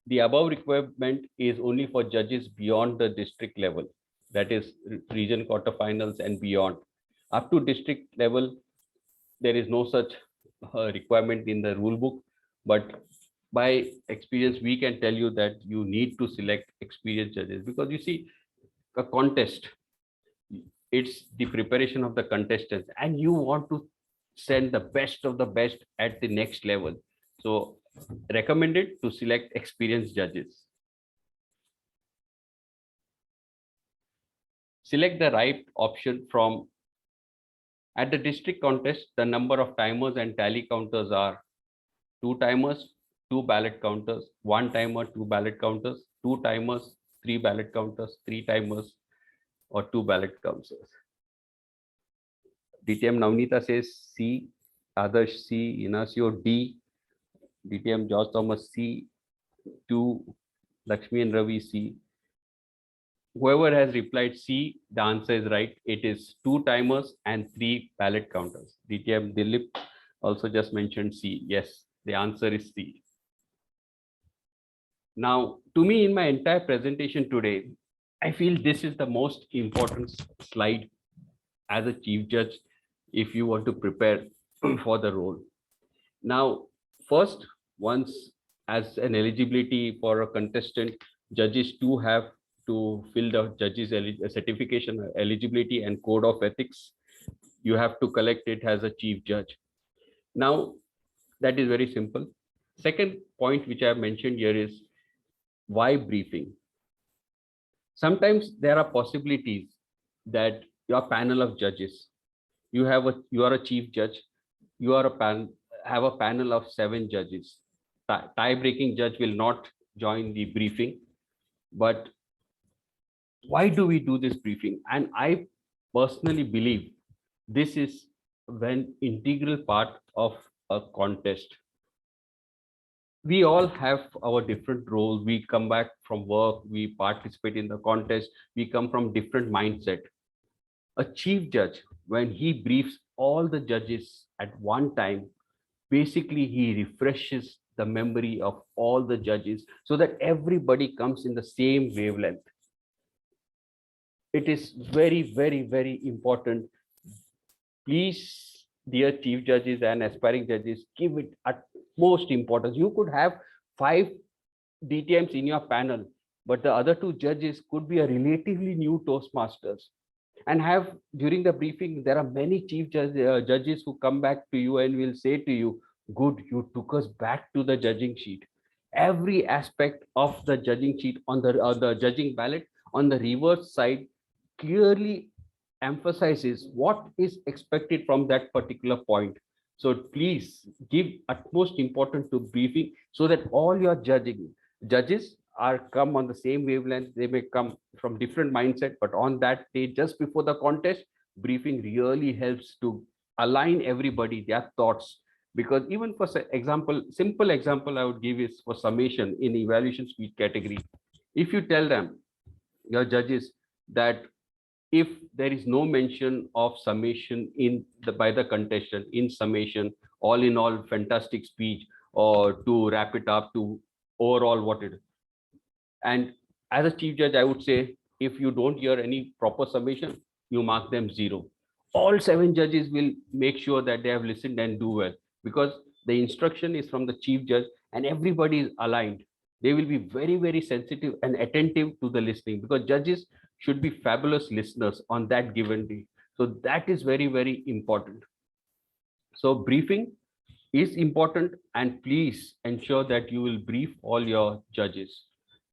The above requirement is only for judges beyond the district level, that is region quarterfinals and beyond. Up to district level, there is no such requirement in the rule book, but by experience, we can tell you that you need to select experienced judges, because you see, a contest, it's the preparation of the contestants, and you want to send the best of the best at the next level. So recommended to select experienced judges. Select the right option from. At the district contest, the number of timers and tally counters are 2 timers, 2 ballot counters, 1 timer, 2 ballot counters, 2 timers, 3 ballot counters, 3 timers, or 2 ballot counters. DTM Navnita says C, Adarsh C, Inacio D, DTM George Thomas C, 2, Lakshmi and Ravi C. Whoever has replied C, the answer is right. It is 2 timers and 3 ballot counters. DTM Dilip also just mentioned C. Yes, the answer is C. Now, to me, in my entire presentation today, I feel this is the most important slide as a chief judge if you want to prepare for the role. Now, first, once as an eligibility for a contestant, judges do have to fill the judges certification, eligibility, and code of ethics. You have to collect it as a chief judge. Now, that is very simple. Second point which I have mentioned here is why briefing. Sometimes there are possibilities that your panel of judges, you are a chief judge, you are have a panel of 7 judges. Tie-breaking judge will not join the briefing, but why do we do this briefing? And I personally believe this is an integral part of a contest. We all have our different roles. We come back from work, we participate in the contest, we come from different mindset. A chief judge, when he briefs all the judges at one time, basically he refreshes the memory of all the judges so that everybody comes in the same wavelength. It is very, very, very important. Please, dear chief judges and aspiring judges, give it utmost importance. You could have 5 DTMs in your panel, but the other 2 judges could be a relatively new Toastmasters. And have during the briefing, there are many chief judges who come back to you and will say to you, good, you took us back to the judging sheet. Every aspect of the judging sheet on the judging ballot on the reverse side clearly emphasizes what is expected from that particular point. So please give utmost importance to briefing so that all your judges are come on the same wavelength. They may come from different mindset, but on that day, just before the contest, briefing really helps to align everybody, their thoughts. Because even for example, simple example I would give is for summation in evaluation speed category. If you tell them, your judges, that if there is no mention of summation by the contestant in summation, all in all, fantastic speech, or to wrap it up to overall what it is. And as a chief judge, I would say, if you don't hear any proper summation, you mark them 0. All 7 judges will make sure that they have listened and do well, because the instruction is from the chief judge and everybody is aligned. They will be very, very sensitive and attentive to the listening, because judges should be fabulous listeners on that given day. So that is very, very important. So briefing is important, and please ensure that you will brief all your judges.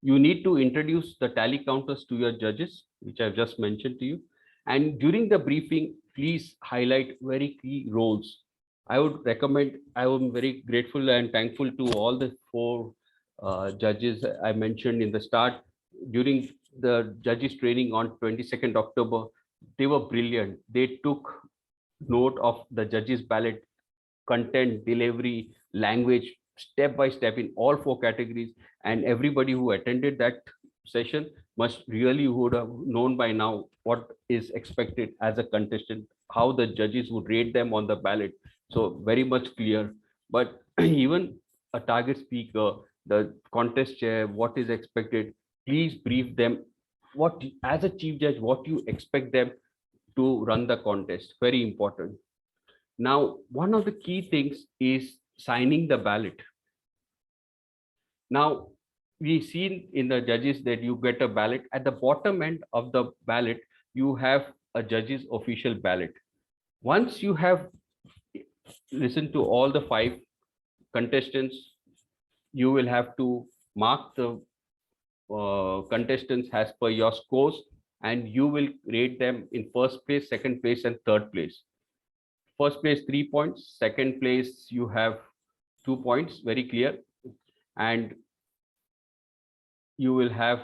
You need to introduce the tally counters to your judges, which I've just mentioned to you. And during the briefing, please highlight very key roles. I would recommend, I am very grateful and thankful to all the 4 judges I mentioned in the start. During the judges training on 22nd October, they were brilliant. They took note of the judges ballot content, delivery, language, step by step in all 4 categories. And everybody who attended that session must really would have known by now what is expected as a contestant, how the judges would rate them on the ballot. So very much clear. But even a target speaker, the contest chair, what is expected, please brief them what, as a chief judge, what you expect them to run the contest. Very important. Now, one of the key things is signing the ballot. Now, we've seen in the judges that you get a ballot. At the bottom end of the ballot, you have a judge's official ballot. Once you have listened to all the 5 contestants, you will have to mark the contestants as per your scores, and you will rate them in 1st place, 2nd place, and 3rd place. 1st place 3 points, 2nd place you have 2 points, very clear, and you will have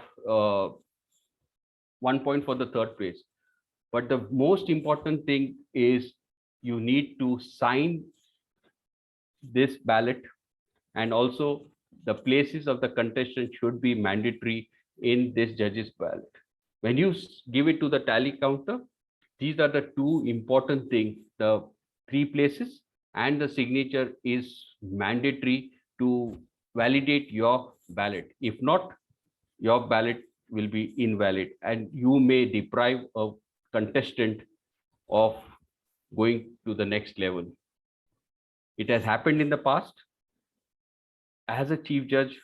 1 point for the 3rd place. But the most important thing is you need to sign this ballot, and also the places of the contestant should be mandatory in this judge's ballot. When you give it to the tally counter, these are the 2 important things. The 3 places and the signature is mandatory to validate your ballot. If not, your ballot will be invalid, and you may deprive a contestant of going to the next level. It has happened in the past. As a chief judge,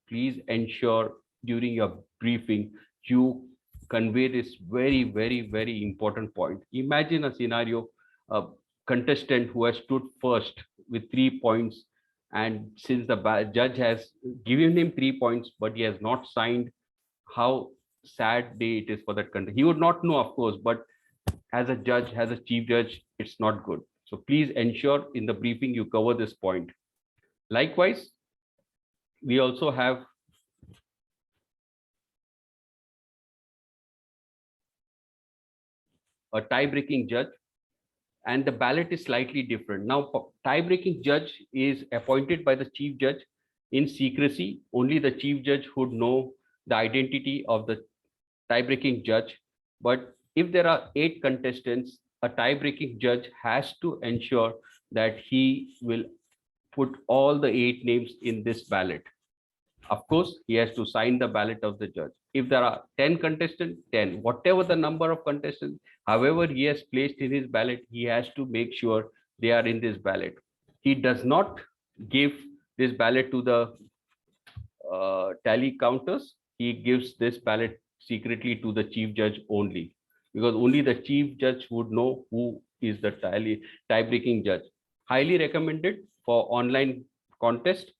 please ensure during your briefing, you convey this very, very, very important point. Imagine a scenario, a contestant who has stood first with 3 points, and since the judge has given him 3 points, but he has not signed, how sad day it is for that contestant. He would not know, of course, but as a judge, as a chief judge, it's not good. So please ensure in the briefing you cover this point. Likewise, we also have a tie-breaking judge, and the ballot is slightly different. Now, tie-breaking judge is appointed by the chief judge in secrecy. Only the chief judge would know the identity of the tie-breaking judge. But if there are 8 contestants, a tie-breaking judge has to ensure that he will put all the 8 names in this ballot. Of course, he has to sign the ballot of the judge. If there are 10 contestants, 10, whatever the number of contestants, however he has placed in his ballot, he has to make sure they are in this ballot. He does not give this ballot to the tally counters. He gives this ballot secretly to the chief judge only, because only the chief judge would know who is the tie-breaking judge. Highly recommended for online contest.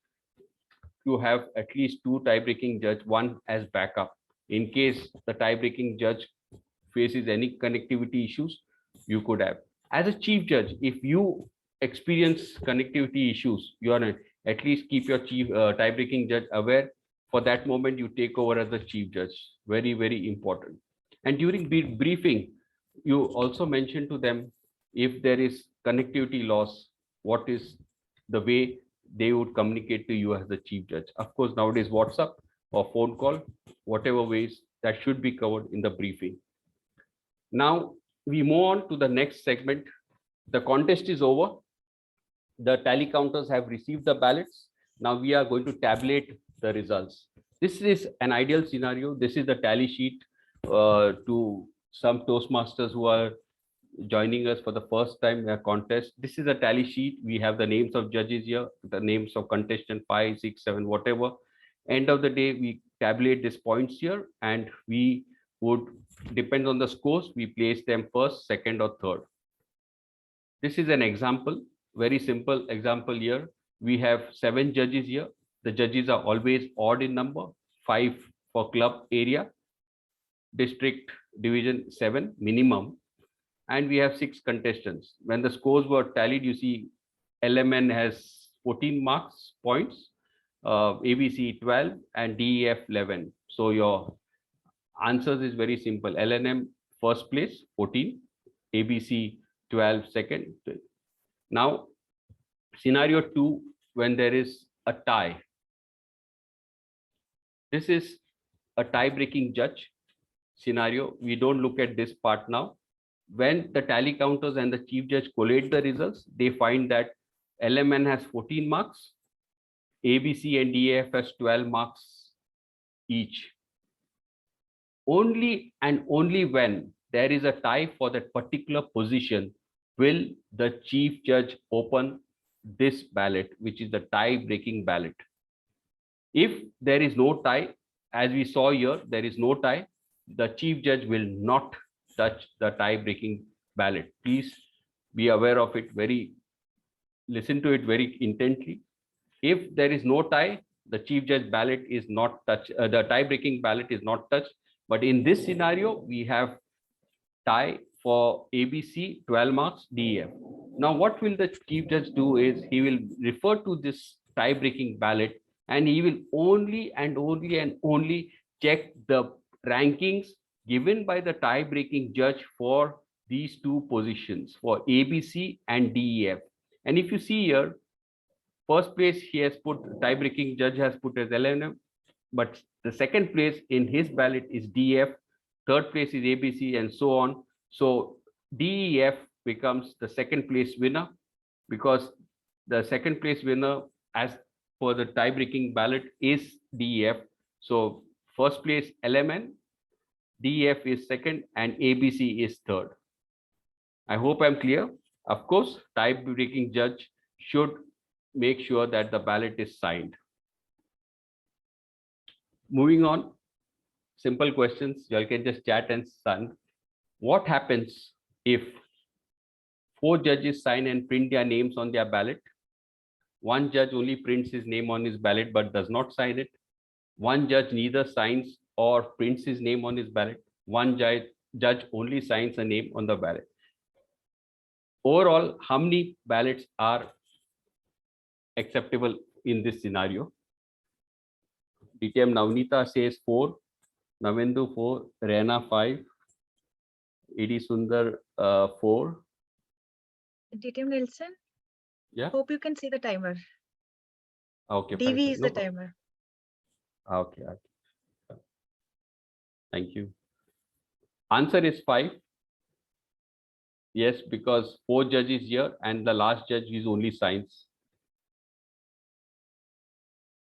You have at least 2 tie-breaking judge, one as backup. In case the tie-breaking judge faces any connectivity issues, you could have. As a chief judge, if you experience connectivity issues, you are at least keep your chief tie-breaking judge aware. For that moment, you take over as the chief judge. Very, very important. And during briefing, you also mention to them if there is connectivity loss, what is the way they would communicate to you as the chief judge. Of course, nowadays WhatsApp or phone call, whatever ways, that should be covered in the briefing. Now we move on to the next segment. The contest is over. The tally counters have received the ballots. Now we are going to tabulate the results. This is an ideal scenario. This is the tally sheet to some Toastmasters who are joining us for the first time in a contest. This is a tally sheet. We have the names of judges here, the names of contestant 5, 6, 7, whatever. End of the day, we tabulate these points here, and we would depend on the scores. We place them first, second, or third. This is an example, very simple example here. We have 7 judges here. The judges are always odd in number, 5 for club area, district division 7 minimum, and we have 6 contestants. When the scores were tallied, you see LMN has 14 marks points, ABC 12, and DEF 11. So your answers is very simple. LNM first place 14, ABC 12 second. Now scenario 2, when there is a tie. This is a tie-breaking judge scenario. We don't look at this part now. When the tally counters and the chief judge collate the results, they find that LMN has 14 marks, ABC and DEF has 12 marks each. Only and only when there is a tie for that particular position will the chief judge open this ballot, which is the tie-breaking ballot. If there is no tie, as we saw here, there is no tie, the chief judge will not touch the tie-breaking ballot. Please be aware of it, listen to it very intently. If there is no tie, the chief judge ballot is not touched, the tie-breaking ballot is not touched. But in this scenario, we have tie for ABC 12 marks, DEF. Now what will the chief judge do is he will refer to this tie-breaking ballot, and he will only and only check the rankings given by the tie-breaking judge for these 2 positions, for ABC and DEF. And if you see here, first place he has put, tie-breaking judge has put as LNM, but the second place in his ballot is DEF, third place is ABC, and so on. So DEF becomes the second place winner, because the second place winner as for the tie-breaking ballot is DEF. So first place LMN, DEF is second, and ABC is third. I hope I'm clear. Of course, tie-breaking judge should make sure that the ballot is signed. Moving on, simple questions. You all can just chat and sign. What happens if 4 judges sign and print their names on their ballot? 1 judge only prints his name on his ballot but does not sign it. 1 judge neither signs or prints his name on his ballot. 1 judge only signs a name on the ballot. Overall, how many ballots are acceptable in this scenario? DTM Navnita says 4, Navendu 4, Rena 5, AD Sundar 4. DTM Nelson? Yeah. Hope you can see the timer. Okay. DV fine. is No the timer. Okay. Thank you. Answer is 5. Yes, because 4 judges here and the last judge is only signs.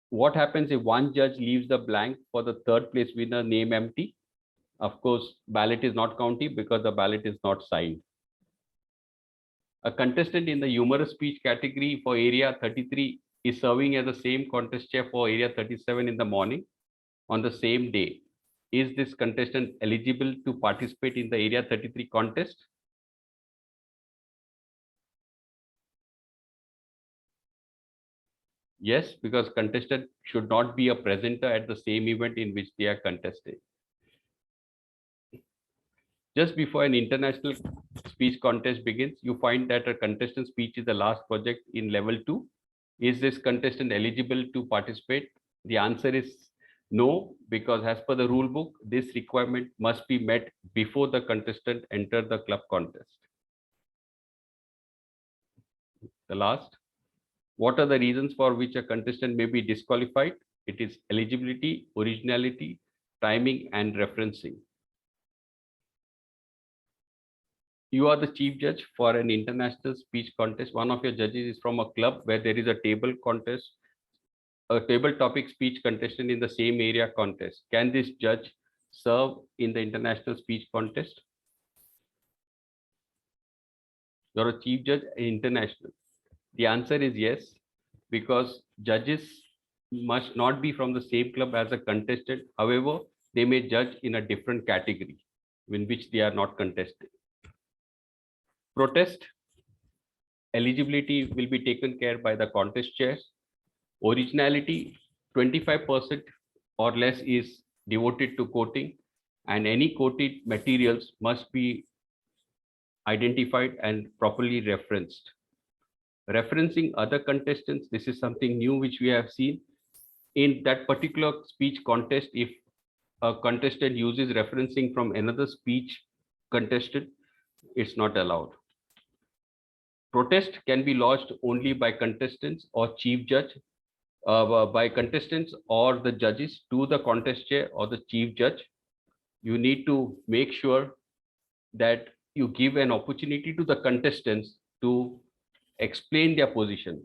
What happens if 1 judge leaves the blank for the third place winner name empty? Of course, ballot is not counting because the ballot is not signed. A contestant in the humorous speech category for area 33 is serving as the same contest chair for area 37 in the morning on the same day. Is this contestant eligible to participate in the area 33 contest? Yes, because contestant should not be a presenter at the same event in which they are contesting. Just before an international speech contest begins, you find that a contestant speech is the last project in level 2. Is this contestant eligible to participate? The answer is no, because as per the rule book, this requirement must be met before the contestant enter the club contest. The last, what are the reasons for which a contestant may be disqualified? It is eligibility, originality, timing, and referencing. You are the chief judge for an international speech contest. One of your judges is from a club where there is a table contest. a table topic speech contestant in the same area contest, can this judge serve in the international speech contest? You're a chief judge international. The answer is yes, because judges must not be from the same club as a contestant. However, they may judge in a different category in which they are not contested. Protest eligibility will be taken care by the contest chairs. Originality, 25% or less is devoted to quoting, and any quoted materials must be identified and properly referenced. Referencing other contestants, this is something new which we have seen. In that particular speech contest, if a contestant uses referencing from another speech contestant, it's not allowed. Protest can be lodged only by contestants or chief judge, by contestants or the judges to the contest chair or the chief judge. You need to make sure that you give an opportunity to the contestants to explain their position.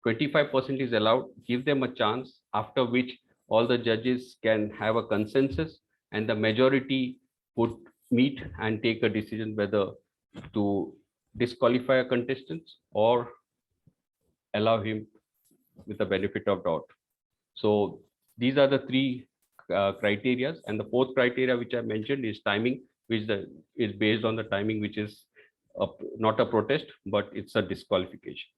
25% is allowed, give them a chance, after which all the judges can have a consensus and the majority would meet and take a decision whether to disqualify a contestant or allow him with the benefit of doubt. So these are the three criteria, and the fourth criteria which I mentioned is timing, which is based on the timing, which is not a protest, but it's a disqualification.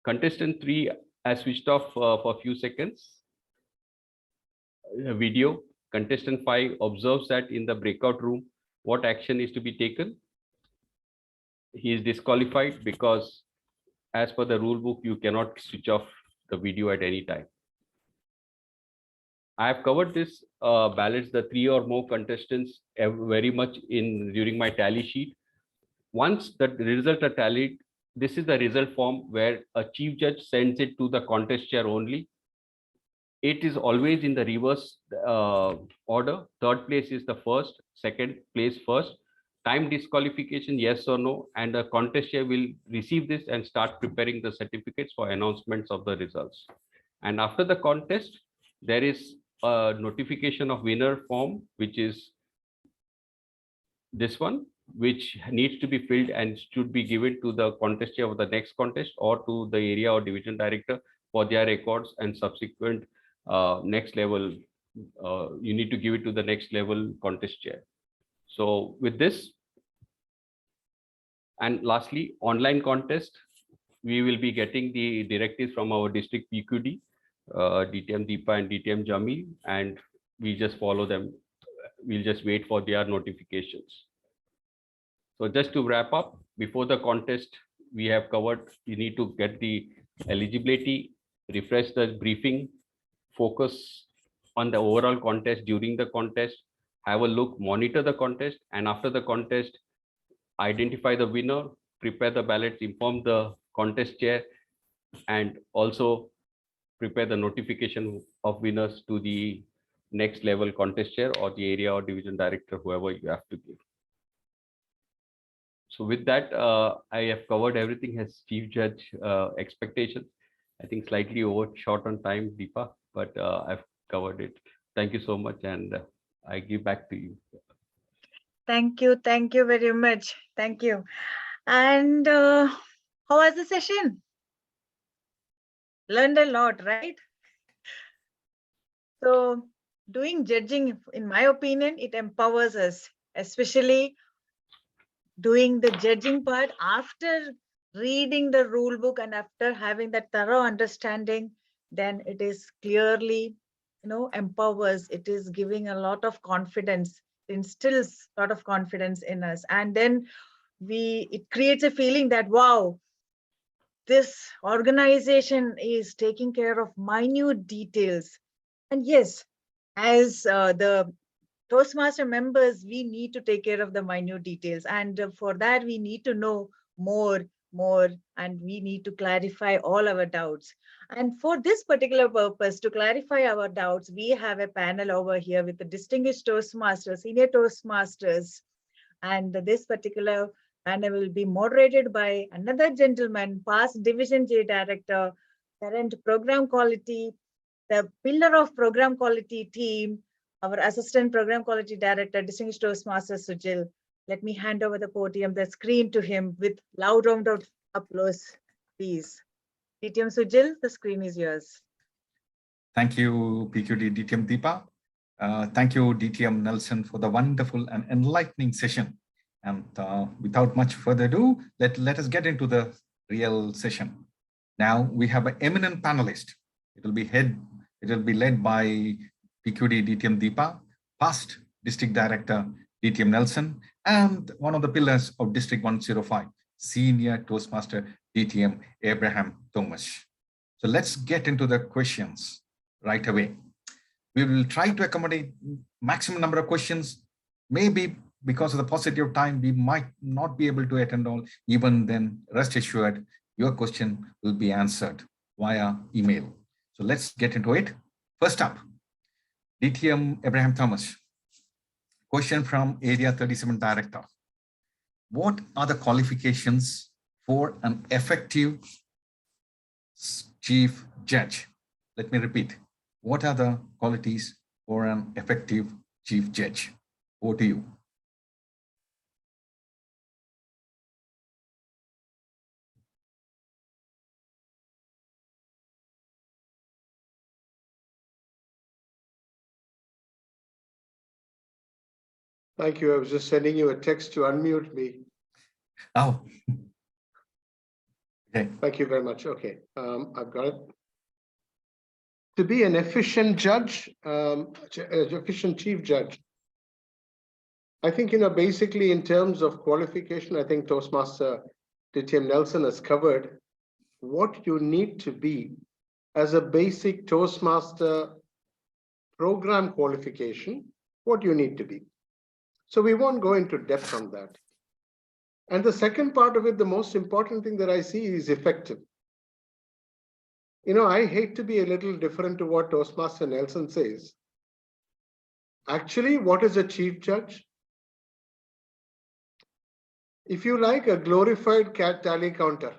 Contestant 3 has switched off for a few seconds. Video. Contestant 5 observes that in the breakout room, what action is to be taken. He is disqualified because as per the rule book, you cannot switch off the video at any time. I have covered this ballots, the 3 or more contestants very much during my tally sheet. Once the results are tallied, this is the result form where a chief judge sends it to the contest chair only. It is always in the reverse order. Third place is the first, second place first. Time disqualification, yes or no, and the contest chair will receive this and start preparing the certificates for announcements of the results. And after the contest, there is a notification of winner form, which is this one, which needs to be filled and should be given to the contest chair of the next contest or to the area or division director for their records and subsequent next level. You need to give it to the next level contest chair. So with this, and lastly, online contest, we will be getting the directives from our district PQD, DTM Deepa and DTM Jamil, and we just follow them. We'll just wait for their notifications. So just to wrap up, before the contest, we have covered, you need to get the eligibility, refresh the briefing, focus on the overall contest during the contest, have a look, monitor the contest, and after the contest, identify the winner, prepare the ballots, inform the contest chair, and also prepare the notification of winners to the next level contest chair or the area or division director, whoever you have to give. So with that, I have covered everything as chief judge expectations. I think slightly overshot on time, Deepa, but I've covered it. Thank you so much, and I give back to you. Thank you very much. Thank you. And how was the session? Learned a lot, right? So doing judging, in my opinion, it empowers us, especially doing the judging part after reading the rule book and after having that thorough understanding, then it is clearly, empowers. It is giving a lot of confidence, instills a lot of confidence in us. And then it creates a feeling that, wow, this organization is taking care of minute details. And yes, as the Toastmaster members, we need to take care of the minute details. And for that, we need to know more, and we need to clarify all our doubts. And for this particular purpose, to clarify our doubts, we have a panel over here with the distinguished Toastmasters, senior Toastmasters. And this particular and I will be moderated by another gentleman, past Division J Director, current Program Quality, the pillar of Program Quality team, our Assistant Program Quality Director, Distinguished Toastmaster Sujil. Let me hand over the podium, the screen to him with loud round of applause, please. DTM Sujil, the screen is yours. Thank you, PQD DTM Deepa. Thank you, DTM Nelson, for the wonderful and enlightening session. And without much further ado, let us get into the real session. Now we have an eminent panelist. It will be led by PQD DTM Deepa, past District Director DTM Nelson, and one of the pillars of District 105, Senior Toastmaster DTM Abraham Thomas. So let's get into the questions right away. We will try to accommodate maximum number of questions. Maybe because of the paucity of time, we might not be able to attend all. Even then, rest assured, your question will be answered via email. So let's get into it. First up, DTM Abraham Thomas. Question from Area 37 Director. What are the qualifications for an effective chief judge? Let me repeat. What are the qualities for an effective chief judge? Over to you. Thank you. I was just sending you a text to unmute me. Oh. Okay. Thank you very much. Okay, I've got it. To be an efficient judge, efficient chief judge, I think, basically in terms of qualification, I think Toastmaster DTM Nelson has covered what you need to be as a basic Toastmaster program qualification, what you need to be. So we won't go into depth on that. And the second part of it, the most important thing that I see is effective. I hate to be a little different to what Toastmaster Nelson says. Actually, what is a chief judge? If you like, a glorified tally counter.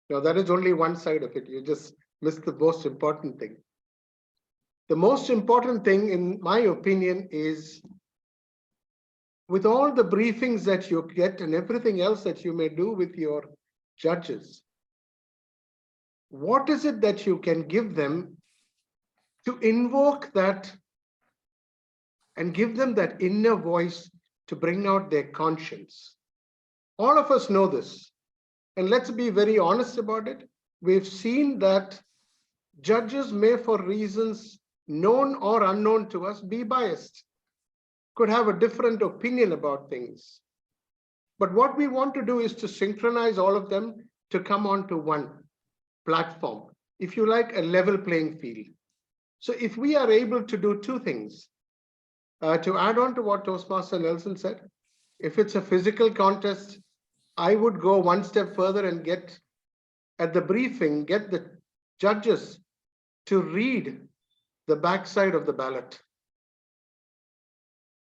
Now, that is only one side of it. You just missed the most important thing. The most important thing, in my opinion, is with all the briefings that you get and everything else that you may do with your judges, what is it that you can give them to invoke that and give them that inner voice to bring out their conscience? All of us know this, and let's be very honest about it. We've seen that judges may, for reasons known or unknown to us, be biased, could have a different opinion about things. But what we want to do is to synchronize all of them to come onto one platform, if you like, a level playing field. So if we are able to do two things, to add on to what Toastmaster Nelson said, if it's a physical contest, I would go one step further and get at the briefing, get the judges to read the backside of the ballot.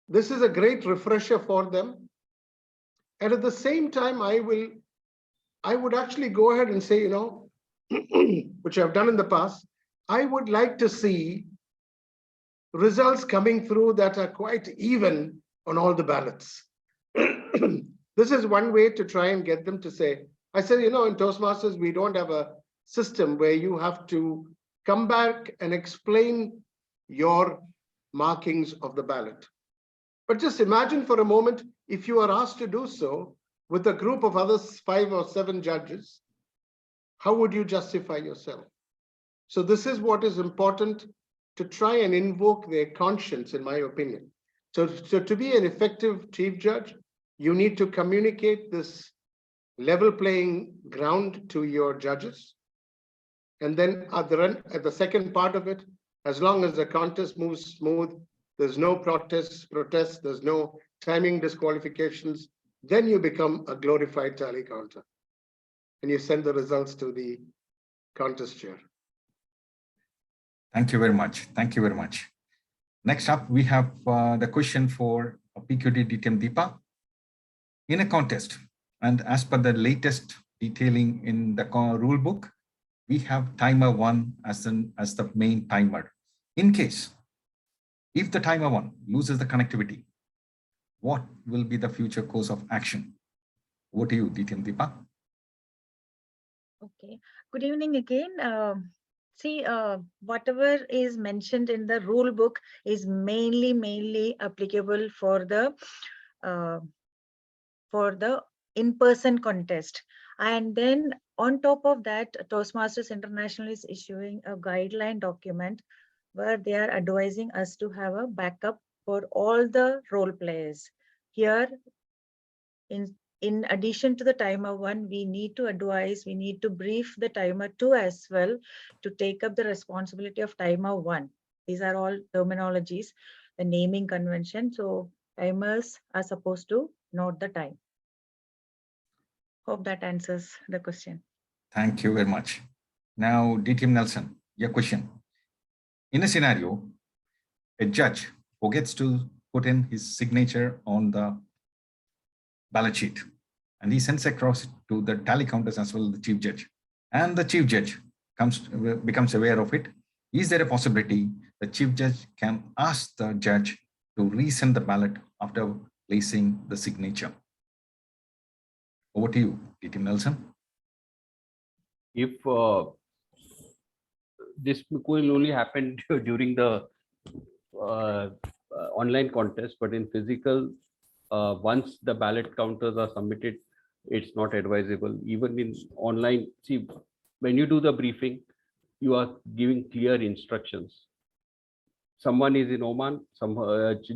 This is a great refresher for them. And at the same time, I would actually go ahead and say, which I've done in the past, I would like to see results coming through that are quite even on all the ballots. This is one way to try and get them to say, I said, in Toastmasters, we don't have a system where you have to come back and explain your markings of the ballot. But just imagine for a moment, if you are asked to do so with a group of others, 5 or 7 judges, how would you justify yourself? So this is what is important, to try and invoke their conscience, in my opinion. So to be an effective chief judge, you need to communicate this level playing ground to your judges. And then at the second part of it, as long as the contest moves smooth, there's no protests, there's no timing disqualifications, then you become a glorified tally counter. And you send the results to the contest chair. Thank you very much. Thank you very much. Next up, we have the question for PQD DTM Deepa. in a contest, and as per the latest detailing in the rule book, we have timer 1 as the main timer. In case, if the timer 1 loses the connectivity, what will be the future course of action? Over to you, DTM Deepa. Okay, good evening again. See, whatever is mentioned in the rule book is mainly applicable for the in-person contest. And then on top of that, Toastmasters International is issuing a guideline document where they are advising us to have a backup for all the role players. Here, in addition to the timer 1, we need to brief the timer 2 as well to take up the responsibility of timer 1. These are all terminologies, the naming convention. So timers are supposed to note the time. Hope that answers the question. Thank you very much. Now, DTM Nelson, your question. In a scenario, a judge forgets to put in his signature on the ballot sheet, and he sends across to the tally counters as well as the chief judge, and the chief judge becomes aware of it. Is there a possibility the chief judge can ask the judge to resend the ballot after placing the signature? Over to you, DTM Nelson. If this will only happen during the online contest, but in physical, once the ballot counters are submitted, it's not advisable. Even in online, see, when you do the briefing, you are giving clear instructions. Someone is in Oman, some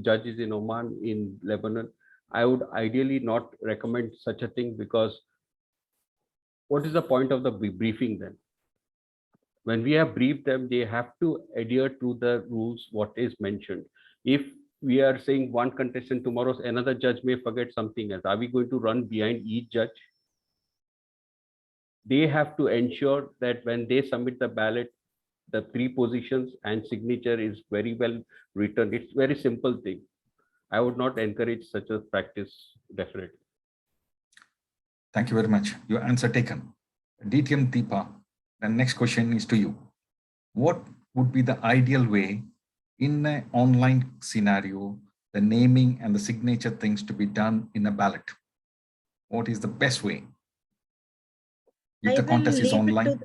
judge is in Oman, in Lebanon. I would ideally not recommend such a thing, because what is the point of the briefing then? When we have briefed them, they have to adhere to the rules, what is mentioned. If we are saying one contestant, tomorrow another judge may forget something else, are we going to run behind each judge? They have to ensure that when they submit the ballot, the 3 positions and signature is very well written. It's very simple thing. I would not encourage such a practice, definitely. Thank you very much. Your answer taken. DTM Deepa, the next question is to you. What would be the ideal way in an online scenario, the naming and the signature things to be done in a ballot? What is the best way? If the contest is online.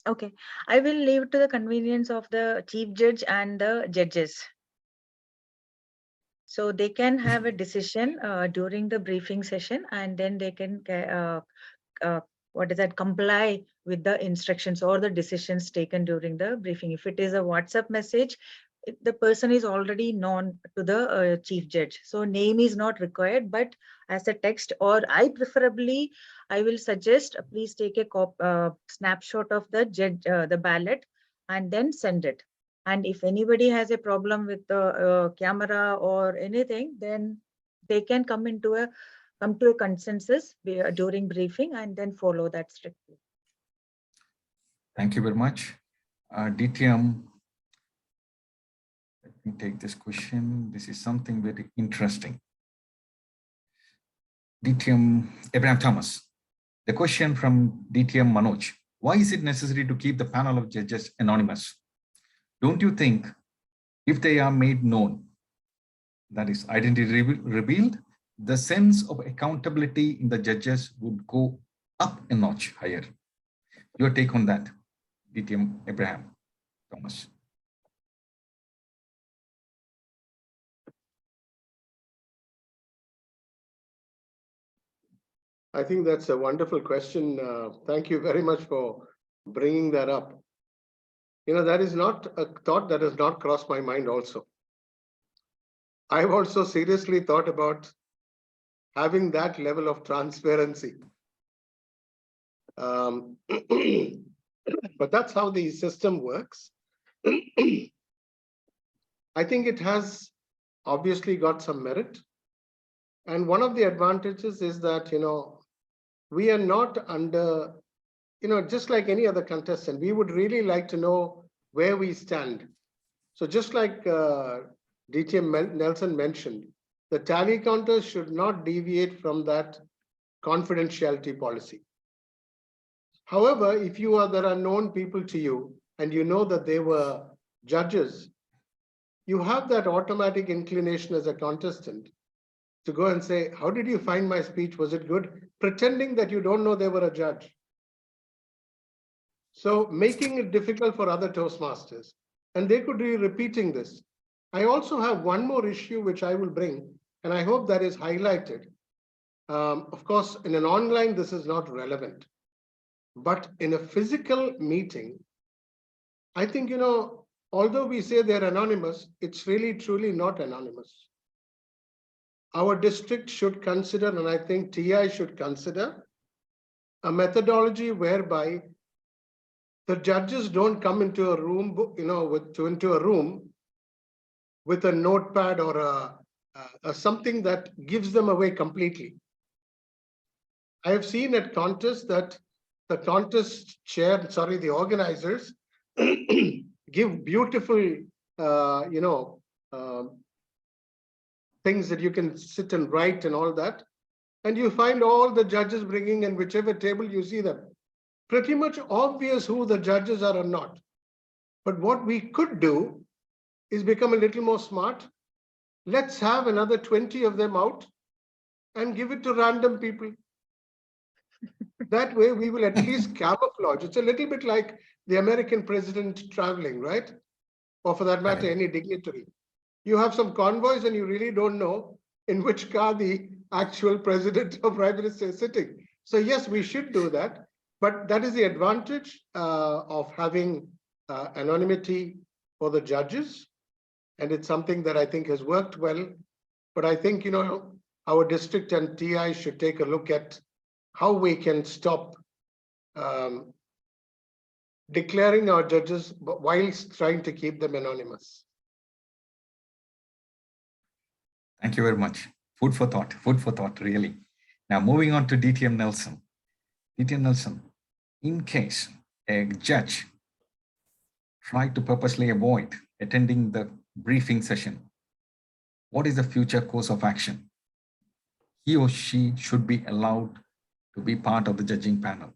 Okay, I will leave it to the convenience of the chief judge and the judges. So they can have a decision during the briefing session, and then they can comply with the instructions or the decisions taken during the briefing. If it is a WhatsApp message, the person is already known to the chief judge, so name is not required, but as a text, or I will suggest please take a snapshot of the judge, the ballot, and then send it. And if anybody has a problem with the camera or anything, then they can come to a consensus during briefing and then follow that strictly. Thank you very much. DTM, let me take this question. This is something very interesting. DTM Abraham Thomas, the question from DTM Manoj: why is it necessary to keep the panel of judges anonymous? Don't you think if they are made known, that is identity revealed, the sense of accountability in the judges would go up a notch higher? Your take on that, DTM Abraham Thomas. I think that's a wonderful question. Thank you very much for bringing that up. You know, that is not a thought that has not crossed my mind also. I've also seriously thought about having that level of transparency. But that's how the system works. I think it has obviously got some merit. And one of the advantages is that, you know, we are not under, you know, just like any other contestant, we would really like to know where we stand. So just like DTM Nelson mentioned, the tally counters should not deviate from that confidentiality policy. However, if there are known people to you and you know that they were judges, you have that automatic inclination as a contestant to go and say, how did you find my speech? Was it good? Pretending that you don't know they were a judge. So making it difficult for other Toastmasters. And they could be repeating this. I also have one more issue which I will bring, and I hope that is highlighted. Of course, in an online, this is not relevant. But in a physical meeting, I think, although we say they're anonymous, it's really truly not anonymous. Our district should consider, and I think TI should consider, a methodology whereby the judges don't come into a room, into a room with a notepad or a something that gives them away completely. I have seen at contests that the contest chair, the organizers give beautiful, things that you can sit and write and all that. And you find all the judges bringing, and whichever table you see them, pretty much obvious who the judges are or not. But what we could do is become a little more smart. Let's have another 20 of them out and give it to random people. That way we will at least camouflage. It's a little bit like the American president traveling, right? Or for that matter, any dignitary. You have some convoys and you really don't know in which car the actual president or prime minister is sitting. So yes, we should do that. But that is the advantage of having anonymity for the judges. And it's something that I think has worked well. But I think, our district and TI should take a look at how we can stop declaring our judges whilst trying to keep them anonymous. Thank you very much. Food for thought, really. Now, moving on to DTM Nelson. DTM Nelson, in case a judge tried to purposely avoid attending the briefing session, what is the future course of action? He or she should be allowed to be part of the judging panel.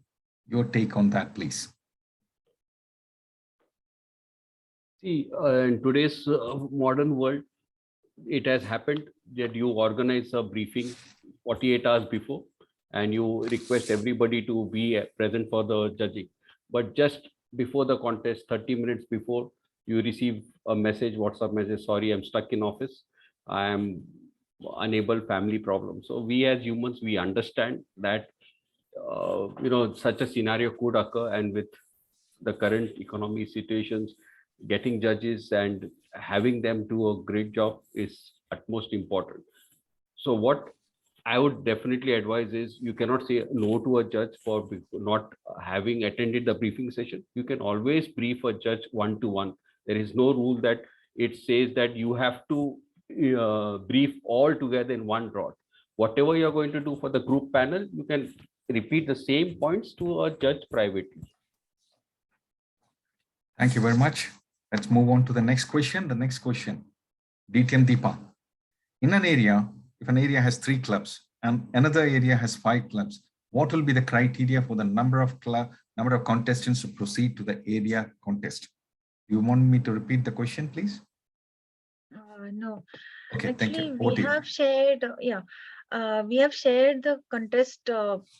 Your take on that, please. See, in today's modern world, it has happened that you organize a briefing 48 hours before and you request everybody to be present for the judging. But just before the contest, 30 minutes before, you receive a message, WhatsApp message, sorry, I'm stuck in office. I am unable, family problem. So we as humans, we understand that, such a scenario could occur, and with the current economy situations, getting judges and having them do a great job is utmost important. So what I would definitely advise is you cannot say no to a judge for not having attended the briefing session. You can always brief a judge one-to-one. There is no rule that it says that you have to brief all together in one rod. Whatever you're going to do for the group panel, you can repeat the same points to a judge privately. Thank you very much. Let's move on to the next question. The next question, DTM Deepa. In an area, if an area has 3 clubs and another area has 5 clubs, what will be the criteria for the number of contestants to proceed to the area contest? You want me to repeat the question, please? No. Okay, Actually, thank you. we have shared, we have shared the contest,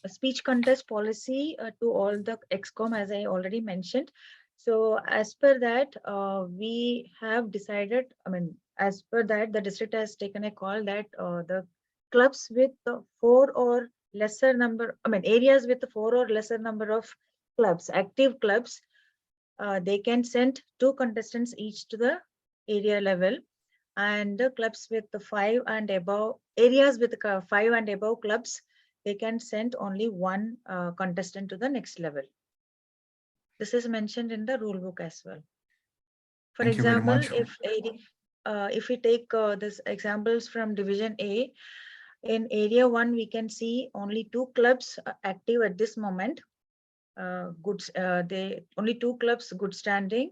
speech contest policy to all the ExCom, as I already mentioned. So as per that, we have decided, as per that, the district has taken a call that the clubs with 4 or lesser number, areas with 4 or lesser number of clubs, active clubs, they can send 2 contestants each to the area level. And the clubs with the 5 and above, areas with 5 and above clubs, they can send only 1 contestant to the next level. This is mentioned in the rule book as well. For example, if we take this examples from Division A, in Area 1, we can see only 2 clubs active at this moment. Only 2 clubs good standing.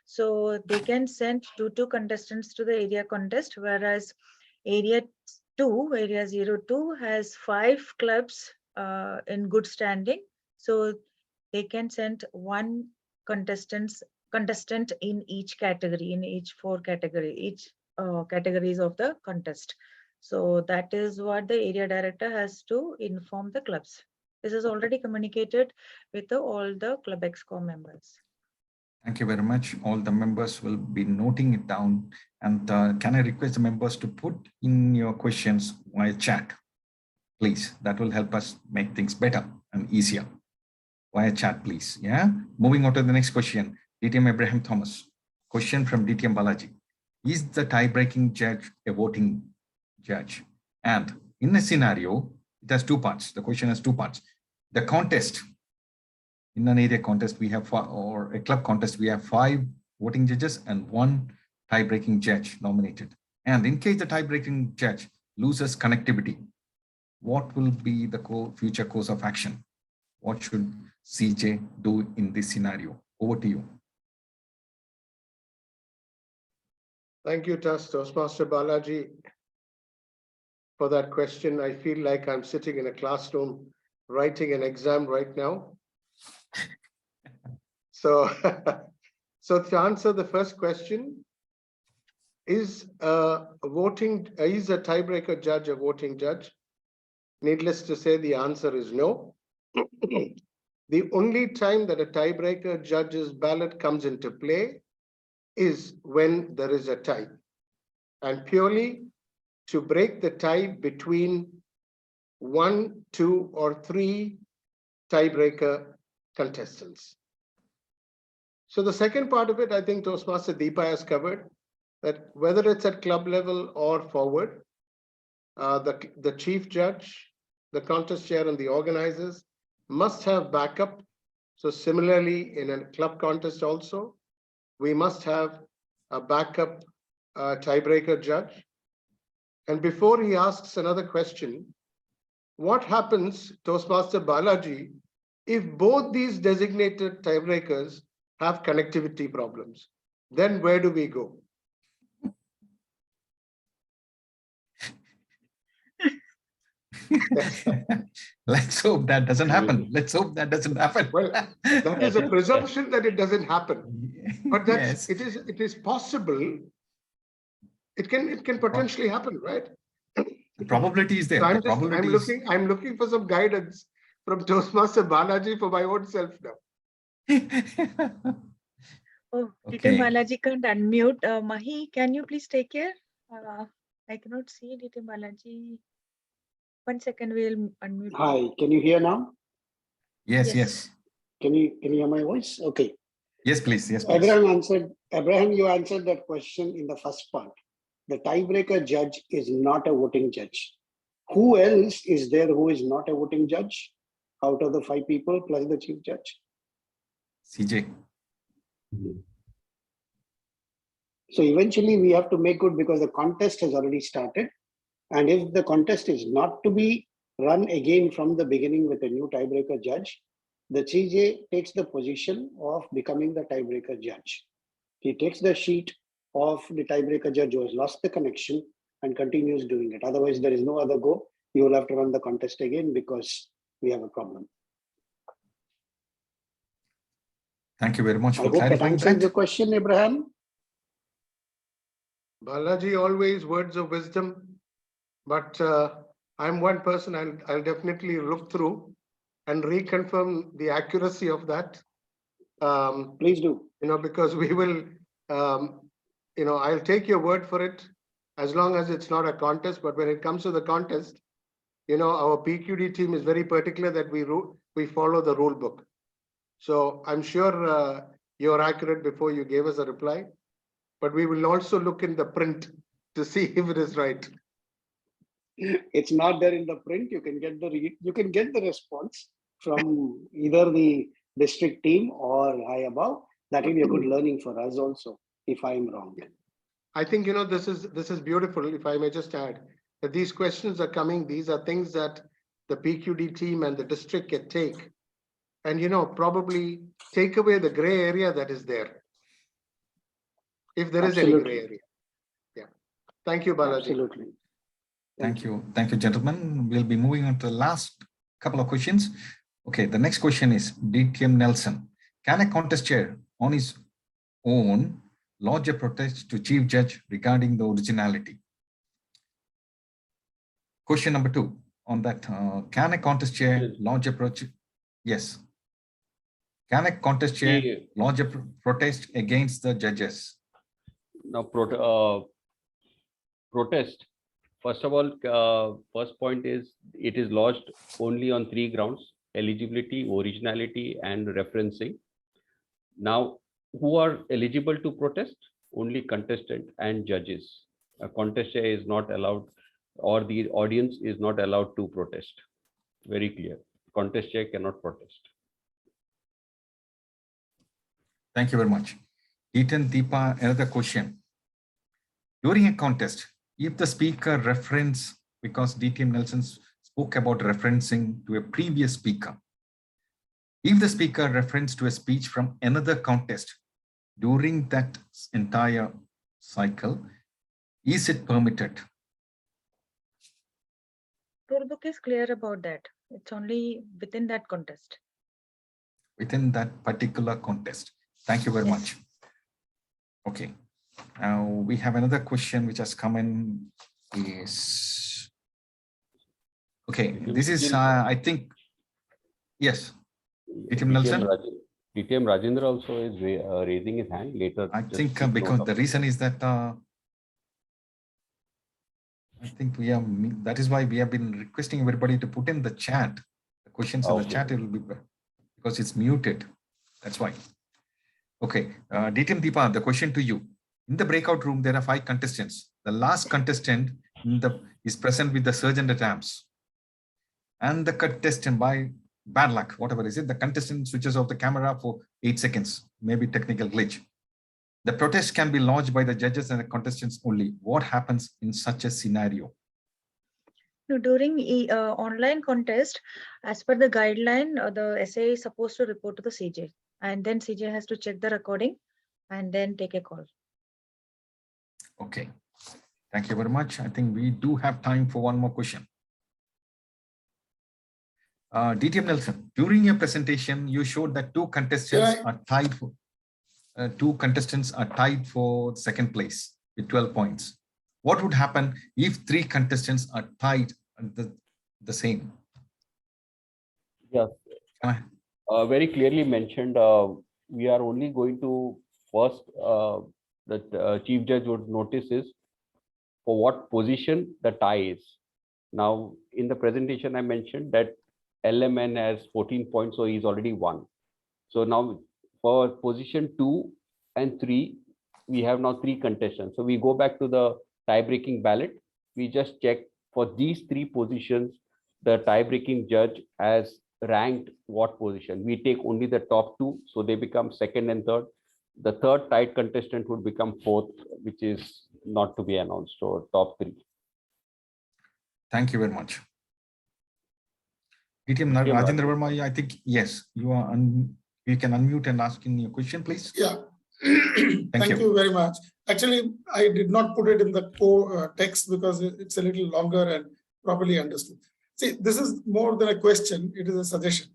So they can send 2 contestants to the area contest, whereas Area 02, area 02 has 5 clubs in good standing. So they can send one contestant in each category, in each 4 category, each categories of the contest. So that is what the area director has to inform the clubs. This is already communicated with all the Club Exco members. Thank you very much. All the members will be noting it down. And can I request the members to put in your questions via chat? Please, that will help us make things better and easier. Via chat, please. Yeah. Moving on to the next question. DTM Abraham Thomas. Question from DTM Balaji. Is the tie-breaking judge a voting judge? And in a scenario, it has 2 parts. The question has 2 parts. The contest, in an area contest, we have, or a club contest, we have 5 voting judges and 1 tie-breaking judge nominated. And in case the tie-breaking judge loses connectivity, what will be the future course of action? What should CJ do in this scenario? Over to you. Thank you, Toastmaster Balaji, for that question. I feel like I'm sitting in a classroom writing an exam right now. So, so to answer the first question, is a tiebreaker judge a voting judge? Needless to say, the answer is no. The only time that a tiebreaker judge's ballot comes into play is when there is a tie, and purely to break the tie between 1, 2, or 3 tiebreaker contestants. So the second part of it, I think Toastmaster Deepa has covered, that whether it's at club level or forward, the chief judge, the contest chair, and the organizers must have backup. So similarly, in a club contest also, we must have a backup tiebreaker judge. And before he asks another question, what happens, Toastmaster Balaji, if both these designated tiebreakers have connectivity problems? Then where do we go? Let's hope that doesn't happen. Let's hope that doesn't happen. Well, that is a presumption that it doesn't happen. But that's, yes, it is possible. It can potentially happen, right? The probability is there. So I'm looking for some guidance from Toastmaster Balaji for my own self now. Oh, okay. Balaji can't unmute. Mahi, can you please take care? I cannot see DT Balaji. 1 second, we'll unmute. Hi, can you hear now? Yes. Can you hear my voice? Okay. Yes, please. Yes, please. Abraham, you answered that question in the first part. The tiebreaker judge is not a voting judge. Who else is there who is not a voting judge out of the 5 people plus the chief judge? CJ. So eventually we have to make good because the contest has already started. And if the contest is not to be run again from the beginning with a new tiebreaker judge, the CJ takes the position of becoming the tiebreaker judge. He takes the sheet of the tiebreaker judge who has lost the connection and continues doing it. Otherwise, there is no other go. You will have to run the contest again because we have a problem. Thank you very much for clarifying that. I hope that answers the question, Abraham. Balaji, always words of wisdom. But I'm one person, I'll definitely look through and reconfirm the accuracy of that. Please do. Because we will, I'll take your word for it as long as it's not a contest. But when it comes to the contest, our PQD team is very particular that we follow the rule book. So I'm sure you're accurate before you gave us a reply. But we will also look in the print to see if it is right. It's not there in the print. You can get the response from either the district team or high above. That will be a good learning for us also, if I'm wrong. I think this is beautiful. If I may just add that these questions are coming. These are things that the PQD team and the district can take, and probably take away the gray area that is there, if there is any gray area. Yeah. Thank you, Balaji. Absolutely. Thank you. Thank you, gentlemen. We'll be moving on to the last couple of questions. Okay, the next question is DTM Nelson. Can a contest chair on his own lodge a protest to chief judge regarding the originality? Question number 2 on that. Can a contest chair lodge a protest? Yes. Can a contest chair lodge a protest against the judges? Now, protest. First of all, first point is it is lodged only on 3 grounds: eligibility, originality, and referencing. Now, who are eligible to protest? Only contestant and judges. A contest chair is not allowed, or the audience is not allowed to protest. Very clear. Contest chair cannot protest. Thank you very much. Ethan, Deepa, another question. During a contest, if the speaker reference, because DTM Nelson spoke about referencing to a previous speaker, if the speaker reference to a speech from another contest during that entire cycle, is it permitted? Rulebook is clear about that. It's only within that contest. Within that particular contest. Thank you very much. Okay. Now we have another question which has come in. Is okay. This is I think yes. DTM Nelson. DTM Rajendra also is raising his hand later. I think because the reason is that I think we are. That is why we have been requesting everybody to put in the chat. The questions in the chat, it will be because it's muted. That's why. Okay, DTM Deepa, the question to you. In the breakout room, there are 5 contestants. The last contestant is present with the sergeant at arms. And the contestant, by bad luck, whatever is it, the contestant switches off the camera for 8 seconds, maybe technical glitch. The protest can be lodged by the judges and the contestants only. What happens in such a scenario? No, during online contest, as per the guideline, the SA is supposed to report to the CJ. And then CJ has to check the recording and then take a call. Okay, thank you very much. I think we do have time for one more question. DTM Nelson, during your presentation, you showed that 2 contestants are tied for 2 contestants are tied for second place with 12 points. What would happen if 3 contestants are tied at the same? Yes. Very clearly mentioned, we are only going to first that chief judge would notice is for what position the tie is. Now, in the presentation, I mentioned that LMN has 14 points, so he's already won. So now for position 2 and 3, we have now 3 contestants. So we go back to the tie-breaking ballot. We just check for these 3 positions, the tie-breaking judge has ranked what position. We take only the top 2, so they become second and third. The third tied contestant would become fourth, which is not to be announced, or top 3. Thank you very much. DTM Rajendra Verma, I think, yes, you are you can unmute and ask in your question, please. Yeah. Thank you very much. Actually, I did not put it in the core text because it's a little longer and properly understood. See, this is more than a question, it is a suggestion.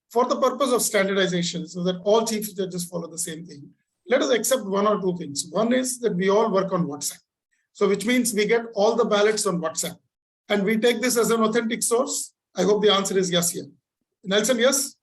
For the purpose of standardization, so that all chief judges follow the same thing, let us accept 1 or 2 things. One is that we all work on WhatsApp. So which means we get all the ballots on WhatsApp. And we take this as an authentic source. I hope the answer is yes here. Nelson, yes?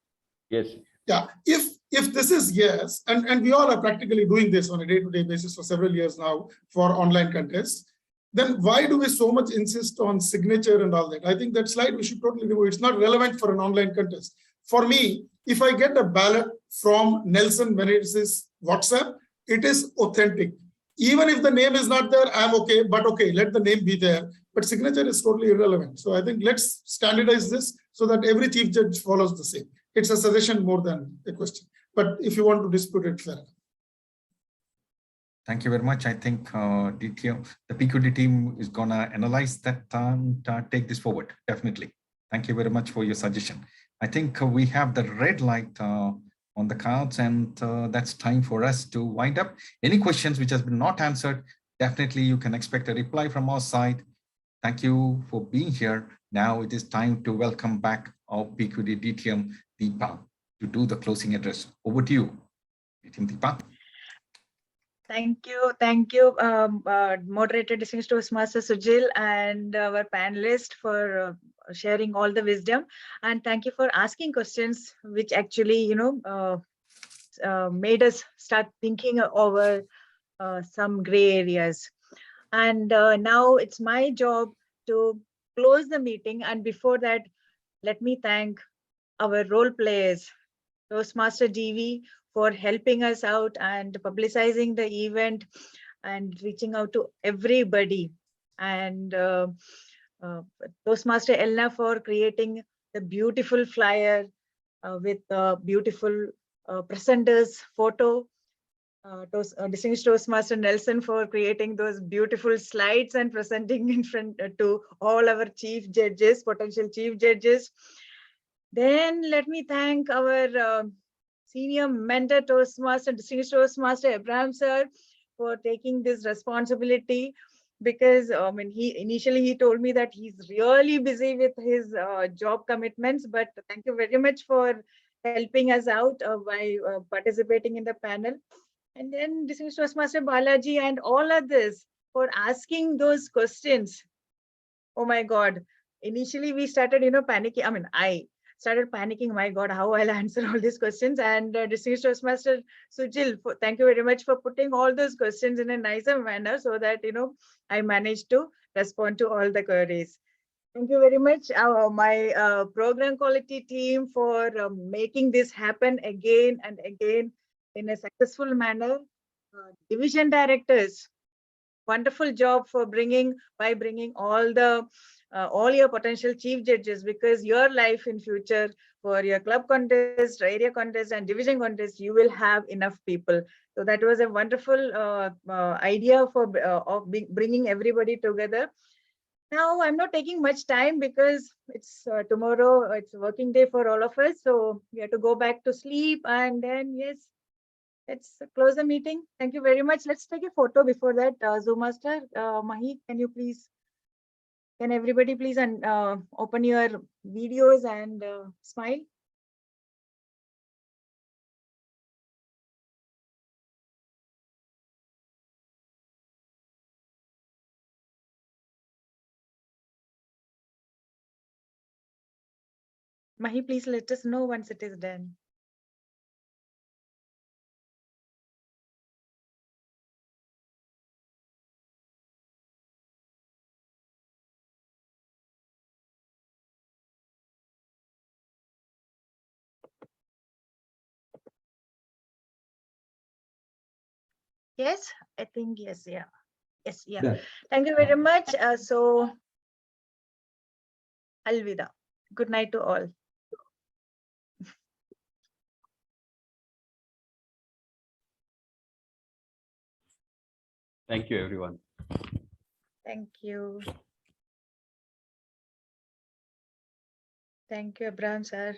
Yes. Yeah, if this is yes, and we all are practically doing this on a day-to-day basis for several years now for online contests, then why do we so much insist on signature and all that? I think that slide we should totally remove. It's not relevant for an online contest. For me, if I get a ballot from Nelson when it is WhatsApp, it is authentic. Even if the name is not there, I'm okay, but okay, let the name be there. But signature is totally irrelevant. So I think let's standardize this so that every chief judge follows the same. It's a suggestion more than a question. But if you want to dispute it, fair enough. Thank you very much. I think the PQD team is going to analyze that and take this forward, definitely. Thank you very much for your suggestion. I think we have the red light on the cards, and that's time for us to wind up. Any questions which has been not answered, definitely you can expect a reply from our side Thank you for being here. Now it is time to welcome back our PQD DTM Deepa to do the closing address. Over to you, DTM Deepa. Thank you, moderator, distinguished Toastmaster Sujil, and our panelists for sharing all the wisdom. And thank you for asking questions, which actually, made us start thinking over some gray areas. And now it's my job to close the meeting. And before that, let me thank our role players, Toastmaster DV, for helping us out and publicizing the event and reaching out to everybody. And Toastmaster Elna for creating the beautiful flyer with beautiful presenters photo. Distinguished Toastmaster Nelson for creating those beautiful slides and presenting in front to all our chief judges, potential chief judges. Then let me thank our senior mentor Toastmaster, Distinguished Toastmaster Abraham sir, for taking this responsibility, because he told me that he's really busy with his job commitments, but thank you very much for helping us out by participating in the panel. And then Distinguished Toastmaster Balaji and all others for asking those questions. Oh my God. Initially we started, panicking. I started panicking. My God, how I'll answer all these questions. And Distinguished Toastmaster Sujil, thank you very much for putting all those questions in a nicer manner so that, I managed to respond to all the queries. Thank you very much, my program quality team, for making this happen again and again in a successful manner. Division directors, wonderful job for bringing all your potential chief judges, because your life in future for your club contest, area contest, and division contest, you will have enough people. So that was a wonderful idea for bringing everybody together. Now I'm not taking much time because it's tomorrow, it's a working day for all of us. So we have to go back to sleep, and then yes, let's close the meeting. Thank you very much. Let's take a photo before that. Zoom Master, Mahi, can everybody please open your videos and smile? Mahi, please let us know once it is done. Yes, I think yes, yeah. Yes, yeah. Yeah. Thank you very much. So, Alvida. Good night to all. Thank you, everyone. Thank you. Thank you, Abraham sir.